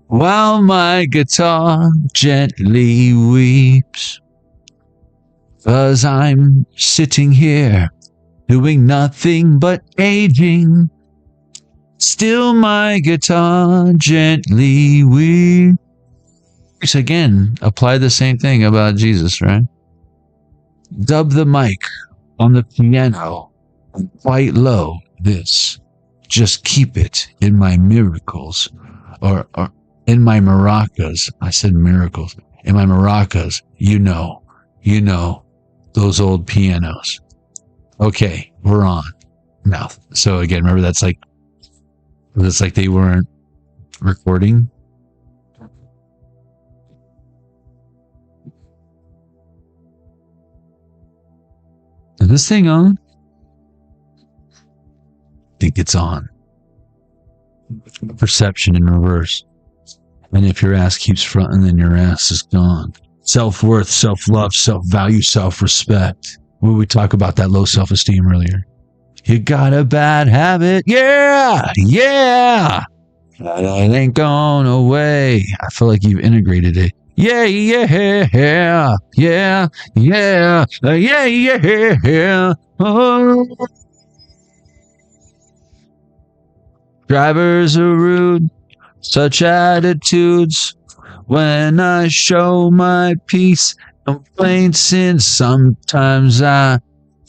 While my guitar gently weeps. 'Cause I'm sitting here doing nothing but aging. Still my guitar gently weeps. Again, apply the same thing about Jesus, right? Dub the mic on the piano quite low. This. Just keep it in my miracles. Or in my maracas. I said miracles. In my maracas. You know. Those old pianos. Okay, we're on. Now, so again, remember that's like they weren't recording. Is this thing on? I think it's on. Perception in reverse. And if your ass keeps fronting, then your ass is gone. Self-worth, self-love, self-value, self-respect. When we talk about that low self-esteem earlier. You got a bad habit. Yeah. That ain't gone away. I feel like you've integrated it. Yeah. Oh. Drivers are rude, such attitudes. When I show my peace, complaints, and sometimes I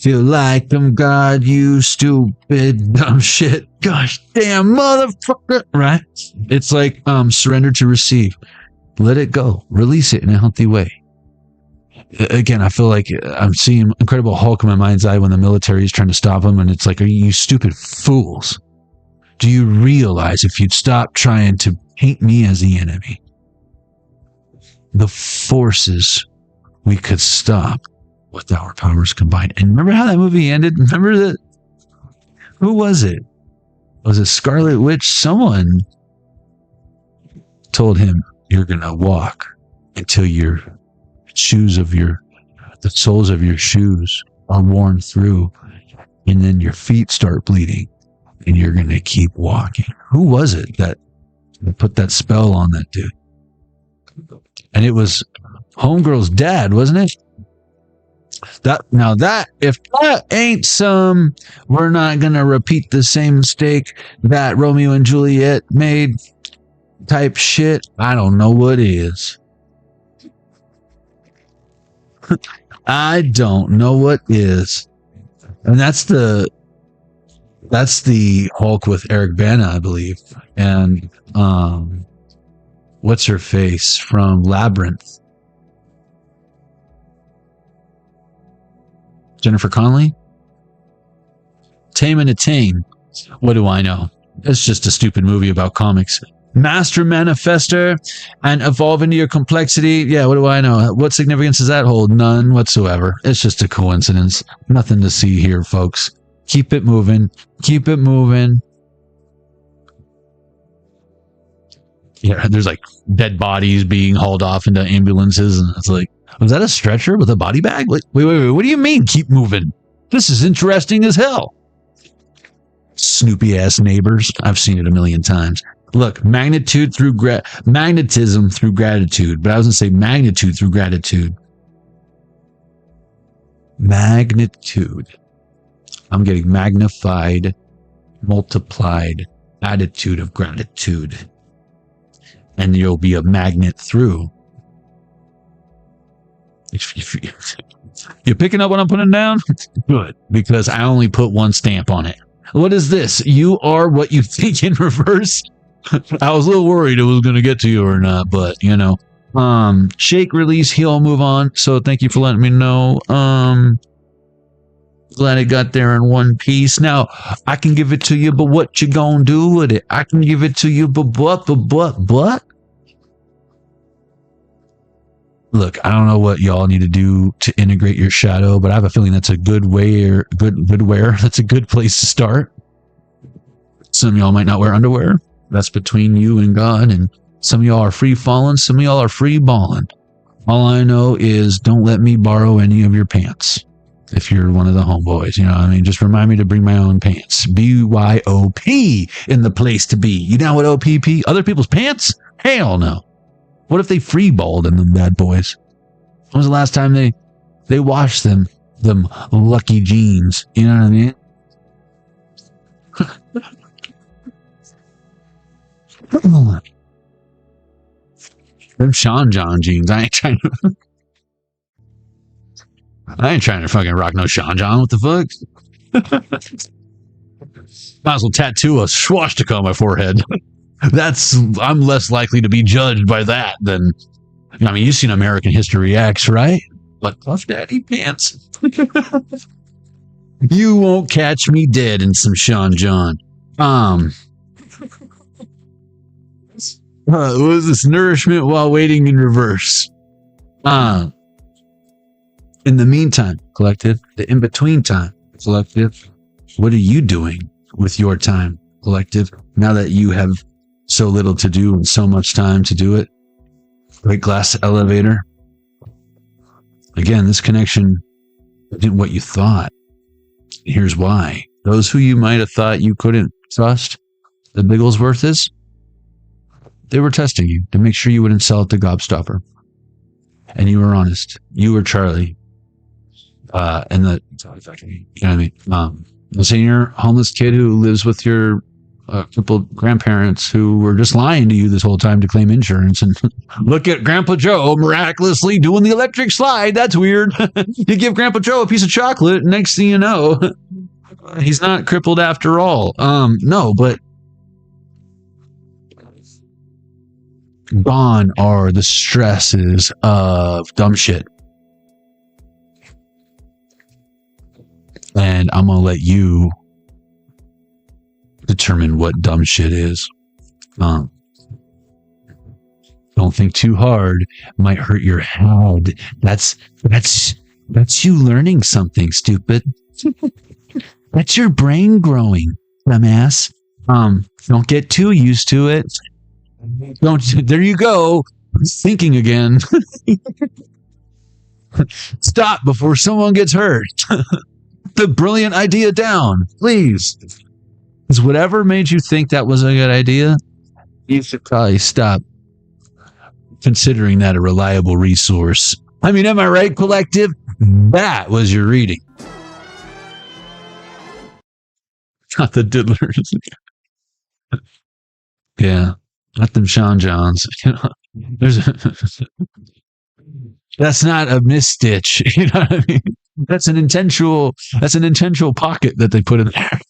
Feel like I'm God, you stupid dumb shit. Gosh damn motherfucker. Right? It's like surrender to receive. Let it go. Release it in a healthy way. Again, I feel like I'm seeing Incredible Hulk in my mind's eye when the military is trying to stop him, and it's like, are you stupid fools? Do you realize if you'd stop trying to paint me as the enemy, the forces we could stop with our powers combined? And remember how that movie ended? Remember that? Who was it? Was it Scarlet Witch? Someone told him, you're going to walk until your shoes of the soles of your shoes are worn through, and then your feet start bleeding, and you're going to keep walking. Who was it that put that spell on that dude? And it was Homegirl's dad, wasn't it? If that ain't some, we're not going to repeat the same mistake that Romeo and Juliet made type shit, I don't know what is. I don't know what is. And that's the Hulk with Eric Bana, I believe. And what's her face from Labyrinth? Jennifer Connelly? Tame and a Tame. What do I know? It's just a stupid movie about comics. Master Manifester and evolve into your complexity. Yeah, what do I know? What significance does that hold? None whatsoever. It's just a coincidence. Nothing to see here, folks. Keep it moving. Keep it moving. Yeah, there's like dead bodies being hauled off into ambulances, and it's like, was that a stretcher with a body bag? Like, wait, what do you mean keep moving? This is interesting as hell. Snoopy ass neighbors. I've seen it a million times. Look, magnetism through gratitude, but I was going to say magnitude through gratitude. Magnitude. I'm getting magnified, multiplied attitude of gratitude. And you'll be a magnet through. You're picking up what I'm putting down? Good, because I only put one stamp on it. What is this? You are what you think in reverse? I was a little worried it was going to get to you or not, but you know, shake, release, heal, move on. So thank you for letting me know. Glad it got there in one piece. Now I can give it to you, but what you gonna do with it? I can give it to you, but what? Look, I don't know what y'all need to do to integrate your shadow, but I have a feeling that's a good way or that's a good place to start. Some of y'all might not wear underwear. That's between you and God, and some of y'all are free falling, some of y'all are free balling. All I know is don't let me borrow any of your pants. If you're one of the homeboys, you know what I mean? Just remind me to bring my own pants. BYOP in the place to be. You down with OPP? Other people's pants? Hell no. What if they free balled in them bad boys? When was the last time they washed them lucky jeans? You know what I mean? Them Sean John jeans. I ain't trying to fucking rock no Sean John. What the fuck? Might as well tattoo a swastika on my forehead. I'm less likely to be judged by that than, I mean, you've seen American History X, right? But Puff Daddy pants. You won't catch me dead in some Sean John. What was this? Nourishment while waiting in reverse. In the meantime, collective, the in-between time, collective, what are you doing with your time, collective, now that you have so little to do and so much time to do it? Great glass elevator. Again, this connection isn't what you thought. Here's why. Those who you might have thought you couldn't trust, the Bigglesworth is, they were testing you to make sure you wouldn't sell it to Gobstopper. And you were honest. You were Charlie. And the, you know what I mean? The senior homeless kid who lives with your crippled grandparents who were just lying to you this whole time to claim insurance. And look at Grandpa Joe miraculously doing the electric slide. That's weird. You give Grandpa Joe a piece of chocolate, next thing you know, he's not crippled after all. No, but gone are the stresses of dumb shit. And I'm going to let you determine what dumb shit is. Don't think too hard. Might hurt your head. That's you learning something, stupid. That's your brain growing, dumbass. Don't get too used to it. There you go. Thinking again. Stop before someone gets hurt. The brilliant idea down, please. Because whatever made you think that was a good idea, you should probably stop considering that a reliable resource. I mean, am I right, collective? That was your reading. Not the diddlers. Yeah, not them Sean Johns. That's not a misstitch. You know what I mean? That's an intentional pocket that they put in there.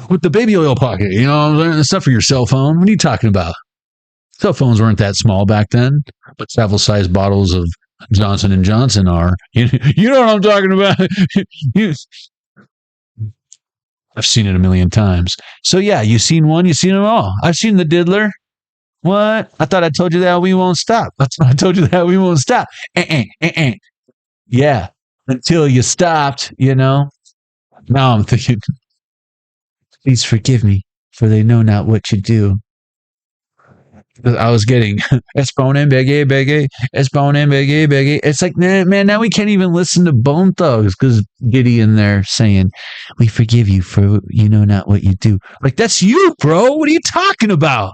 With the baby oil pocket, you know, the stuff for your cell phone. What are you talking about? Cell phones weren't that small back then, but travel-sized bottles of Johnson & Johnson are. You know what I'm talking about? I've seen it a million times. So yeah, you seen one, you seen them all. I've seen the diddler. What? I thought I told you that we won't stop. That's what I told you that we won't stop. Yeah, until you stopped, you know. Now I'm thinking, please forgive me, for they know not what you do. I was getting Espone, Beggy, Espone, Beggy. It's like, man, now we can't even listen to Bone Thugs because Gideon there saying, we forgive you for you know not what you do. Like, that's you, bro. What are you talking about?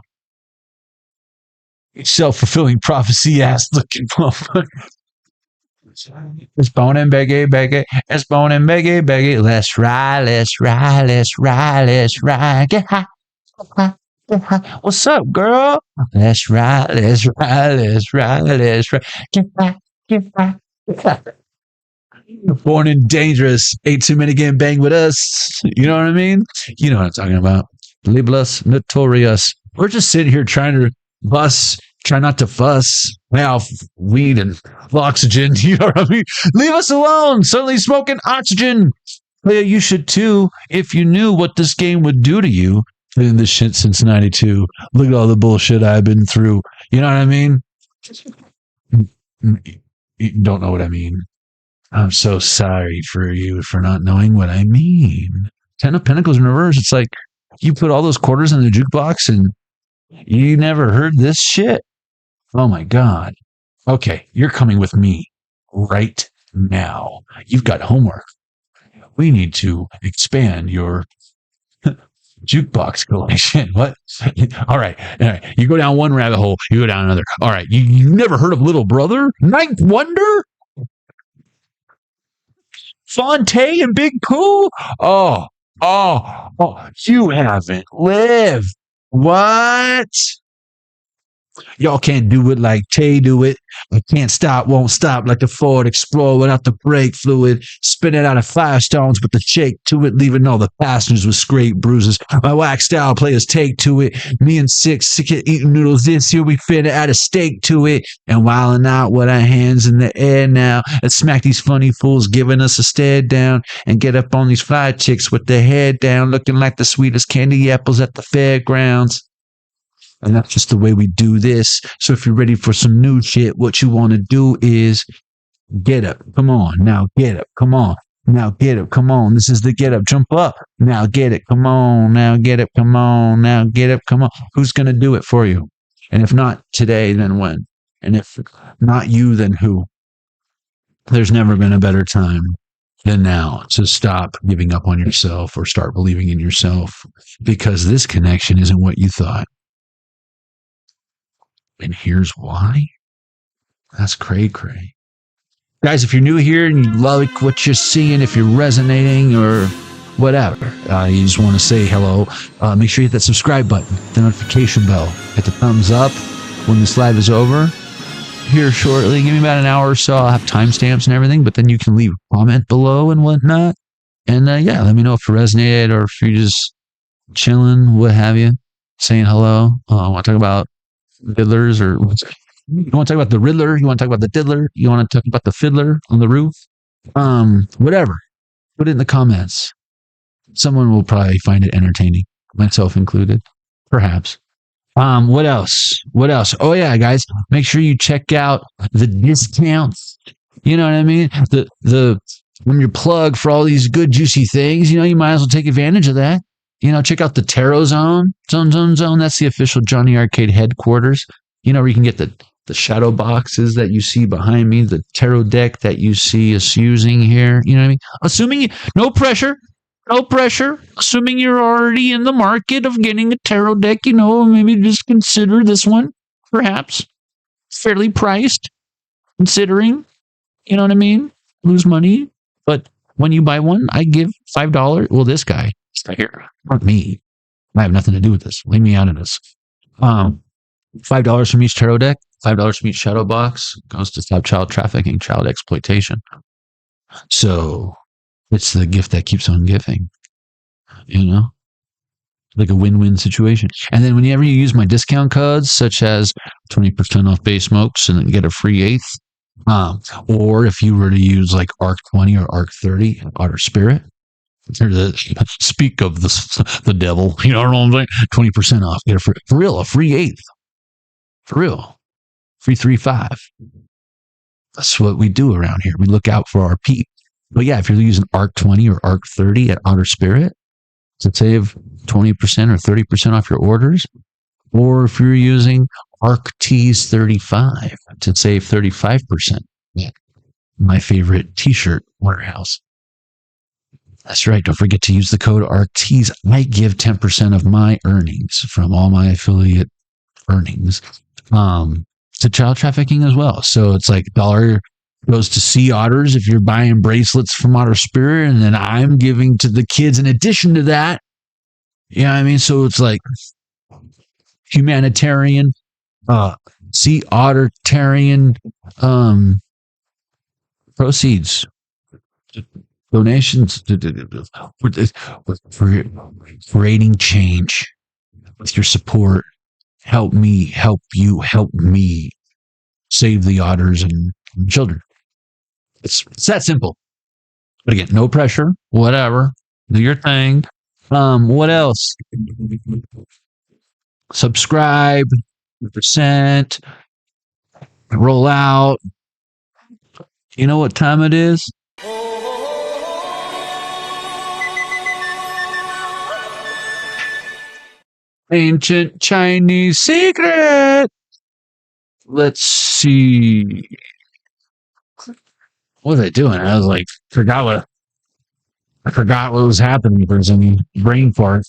Self-fulfilling prophecy ass looking motherfucker. Espone, Beggy, Espone, Beggy. Let's ride. Get high. What's up, girl? Let's ride. Get back. Born and dangerous. Ain't too many getting banged with us. You know what I mean? You know what I'm talking about. Libelous, notorious. We're just sitting here trying to try not to fuss. Now, weed and oxygen. You know what I mean? Leave us alone. Suddenly smoking oxygen. Yeah, you should too, if you knew what this game would do to you. Been this shit since 92. Look at all the bullshit I've been through. You know what I mean? You don't know what I mean. I'm so sorry for you for not knowing what I mean. 10 of Pentacles in reverse. It's like you put all those quarters in the jukebox and you never heard this shit. Oh my God. Okay, you're coming with me right now. You've got homework. We need to expand your jukebox collection. What? All right. You go down one rabbit hole, you go down another. All right. You never heard of Little Brother? Ninth Wonder? Fonte and Big Pooh? Oh, you haven't lived. What? Y'all can't do it like Tay do it. I can't stop, won't stop like the Ford Explorer without the brake fluid. Spin it out of Firestones with the shake to it, leaving all the passengers with scrape bruises. My wax style players take to it. Me and six eating noodles this year, we finna add a steak to it. And wilding out with our hands in the air now. And smack these funny fools giving us a stare down. And get up on these fly chicks with their hair down, looking like the sweetest candy apples at the fairgrounds. And that's just the way we do this. So if you're ready for some new shit, what you want to do is get up. Come on. Now get up. Come on. Now get up. Come on. This is the get up. Jump up. Now get it. Come on. Now get up. Come on. Now get up. Come on. Who's going to do it for you? And if not today, then when? And if not you, then who? There's never been a better time than now to stop giving up on yourself or start believing in yourself, because this connection isn't what you thought. And here's why. That's cray. Guys, if you're new here and you like what you're seeing, if you're resonating or whatever. You just want to say hello. Make sure you hit that subscribe button, the notification bell, hit the thumbs up when this live is over. Here shortly, give me about an hour or so. I'll have timestamps and everything, but then you can leave a comment below and whatnot. And yeah, let me know if it resonated or if you're just chilling, what have you, saying hello. I want to talk about diddlers, or you want to talk about the Riddler, you want to talk about the diddler, you want to talk about the fiddler on the roof, whatever. Put it in the comments. Someone will probably find it entertaining, myself included, perhaps. What else? Oh yeah, guys, make sure you check out the discounts. You know what I mean? The when you're plugged for all these good juicy things, you might as well take advantage of that. Check out the Tarot Zone. Zone. That's the official Jonny Arkade headquarters. Where you can get the shadow boxes that you see behind me, the tarot deck that you see us using here. You know what I mean? Assuming no pressure. Assuming you're already in the market of getting a tarot deck, maybe just consider this one, perhaps. Fairly priced, considering, you know what I mean? Lose money. But when you buy one, I give $5. Well, this guy here, not me. I have nothing to do with this. Leave me out of this. $5 from each tarot deck, $5 from each shadow box goes to stop child trafficking, child exploitation. So it's the gift that keeps on giving, like a win-win situation. And then whenever you use my discount codes, such as 20% off base smokes and then get a free eighth, or if you were to use like ARC 20 or ARC 30, Otter Spirit, speak of the devil, you know what I'm saying? 20% off, get a free eighth, for real, free 3.5. That's what we do around here. We look out for our peeps. But yeah, if you're using ARC 20 or ARC 30 at Otter Spirit to save 20% or 30% off your orders, or if you're using ARC Tees 35 to save 35%, my favorite t-shirt warehouse. That's right. Don't forget to use the code ARC Tees. I give 10% of my earnings from all my affiliate earnings to child trafficking as well. So it's like $1 goes to Sea Otters if you're buying bracelets from Otter Spirit, and then I'm giving to the kids in addition to that. You know what I mean? So it's like humanitarian, Sea Ottertarian proceeds, donations for creating change with your support. Help me, help you, help me save the otters and children. It's that simple. But again, no pressure, whatever. Do your thing. What else? Subscribe, percent, roll out. You know what time it is? Ancient Chinese secret. Let's see. What was I doing? I was like, forgot what was happening for some brain fart.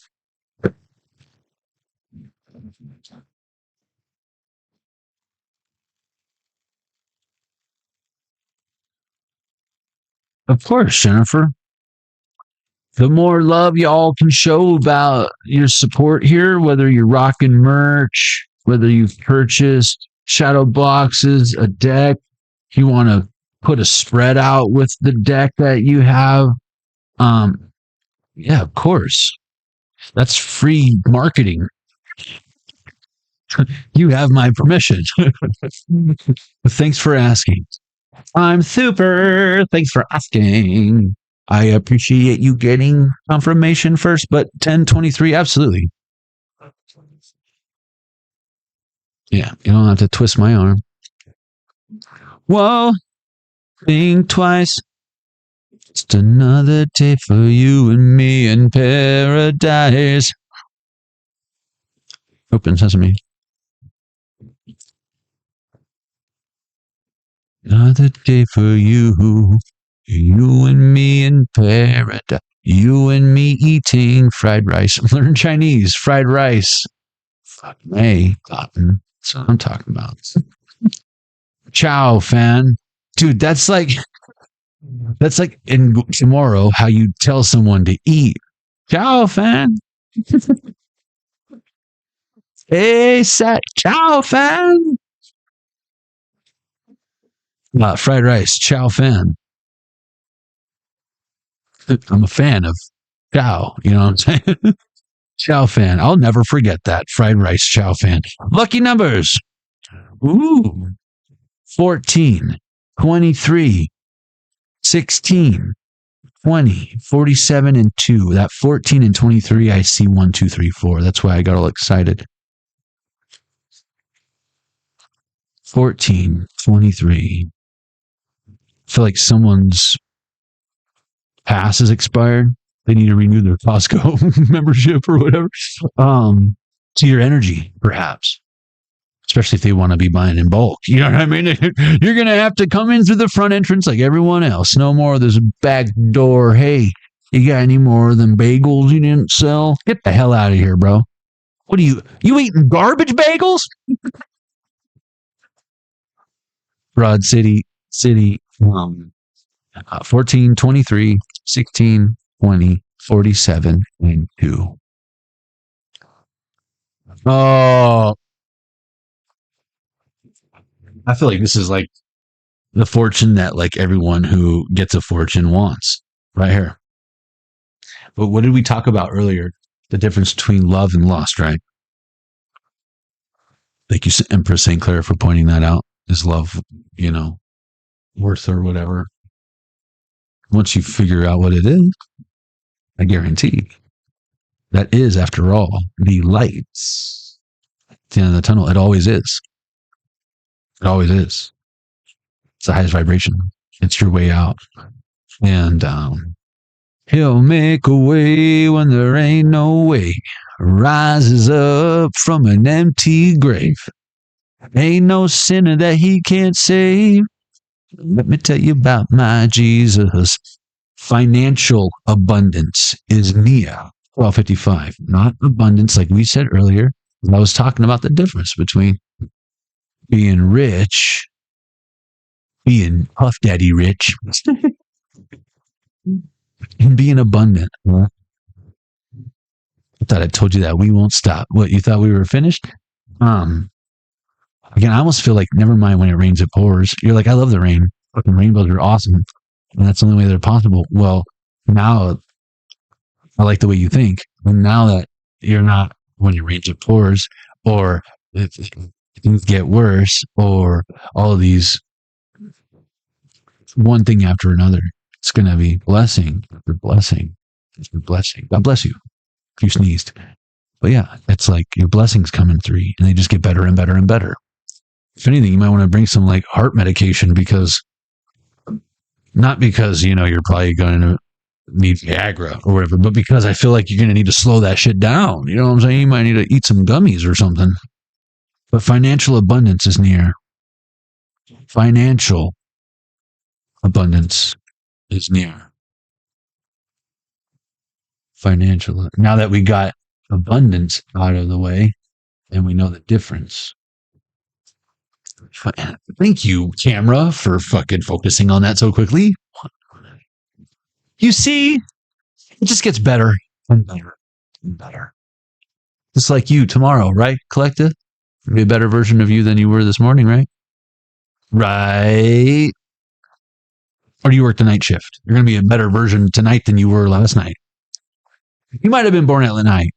Of course, Jennifer. The more love y'all can show about your support here, whether you're rocking merch, whether you've purchased shadow boxes, a deck, you want to put a spread out with the deck that you have. Yeah, of course. That's free marketing. You have my permission. Thanks for asking. I'm super. Thanks for asking. I appreciate you getting confirmation first, but 1023, absolutely. Yeah, you don't have to twist my arm. Whoa, think twice. Just another day for you and me in paradise. Open sesame. Another day for you. You and me in paradise. You and me eating fried rice. Learn Chinese. Fried rice. Fuck me, cotton. That's what I'm talking about. Ciao, fan. Dude, that's like That's like in tomorrow how you tell someone to eat. Ciao, fan. Hey, set. Ciao, fan. Fried rice. Ciao, fan. I'm a fan of chow. You know what I'm saying? Chow fan. I'll never forget that. Fried rice chow fan. Lucky numbers. Ooh. 14, 23, 16, 20, 47, and 2. That 14 and 23, I see 1, 2, 3, 4. That's why I got all excited. 14, 23. I feel like someone's pass is expired. They need to renew their Costco membership or whatever. To your energy, perhaps. Especially if they want to be buying in bulk. You know what I mean? You're going to have to come in through the front entrance like everyone else. No more of this back door. Hey, you got any more of them bagels you didn't sell? Get the hell out of here, bro. What are you eating garbage bagels? Broad City, 14, 23, 16, 20, 47, and 2. Oh, I feel like this is like the fortune that like everyone who gets a fortune wants right here. But what did we talk about earlier? The difference between love and lust, right? Thank you, Empress St. Clair, for pointing that out. Is love, worth or whatever? Once you figure out what it is, I guarantee that is, after all, the lights at the end of the tunnel. It always is. It always is. It's the highest vibration. It's your way out. And he'll make a way when there ain't no way. Rises up from an empty grave. Ain't no sinner that he can't save. Let me tell you about my Jesus. Financial abundance is near. 1255. Not abundance like we said earlier. I was talking about the difference between being rich, being Puff Daddy rich, and being abundant. I thought I told you that. We won't stop. What, you thought we were finished? Again, I almost feel like, never mind when it rains, it pours. You're like, I love the rain. Fucking rainbows are awesome. And that's the only way they're possible. Well, now I like the way you think. And now that you're not, when it rains, it pours, or if things get worse, or all of these, one thing after another, it's going to be blessing after blessing after blessing. God bless you if you sneezed. But yeah, it's like your blessings come in 3 and they just get better and better and better. If anything, you might want to bring some like heart medication, because not because, you're probably going to need Viagra or whatever, but because I feel like you're going to need to slow that shit down. You know what I'm saying? You might need to eat some gummies or something. But financial abundance is near. Financial abundance is near. Financial. Now that we got abundance out of the way and we know the difference. Thank you, camera, for fucking focusing on that so quickly. You see, it just gets better and better and better. Just like you tomorrow, right, Collective? Be a better version of you than you were this morning, right? Right. Or do you work the night shift? You're going to be a better version tonight than you were last night. You might have been born at night,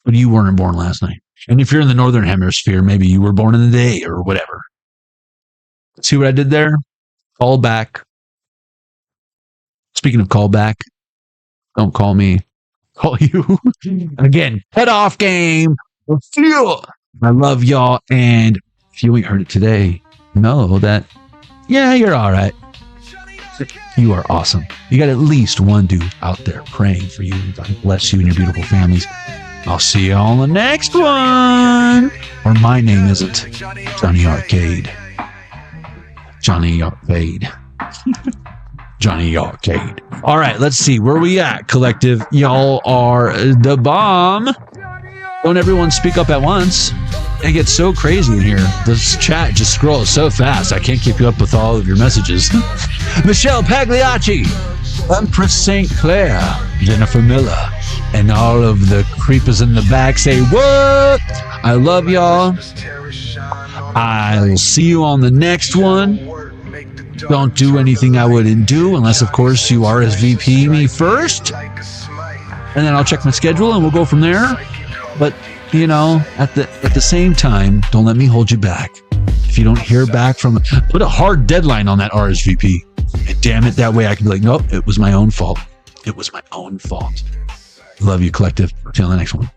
but you weren't born last night. And if you're in the northern hemisphere, maybe you were born in the day or whatever. See what I did there? Call back. Speaking of call back, don't call me. Call you. Again, head off game. I love y'all. And if you ain't heard it today, know that, yeah, you're all right. You are awesome. You got at least one dude out there praying for you. God bless you and your beautiful families. I'll see y'all on the next one. Or my name isn't Jonny Arkade. Jonny Arkade. Jonny Arkade. All right, let's see. Where we at, Collective? Y'all are the bomb. Don't everyone speak up at once. It gets so crazy in here. This chat just scrolls so fast. I can't keep up with all of your messages. Michelle Pagliacci, Empress St. Clair, Jennifer Miller, and all of the creepers in the back say, what? I love y'all. I'll see you on the next one. Don't do anything I wouldn't do unless, of course, you RSVP me first. And then I'll check my schedule and we'll go from there. But, you know, at the same time, don't let me hold you back. If you don't hear back from, put a hard deadline on that RSVP. And damn it, that way I can be like, nope, it was my own fault. It was my own fault. Love you, collective. Till the next one.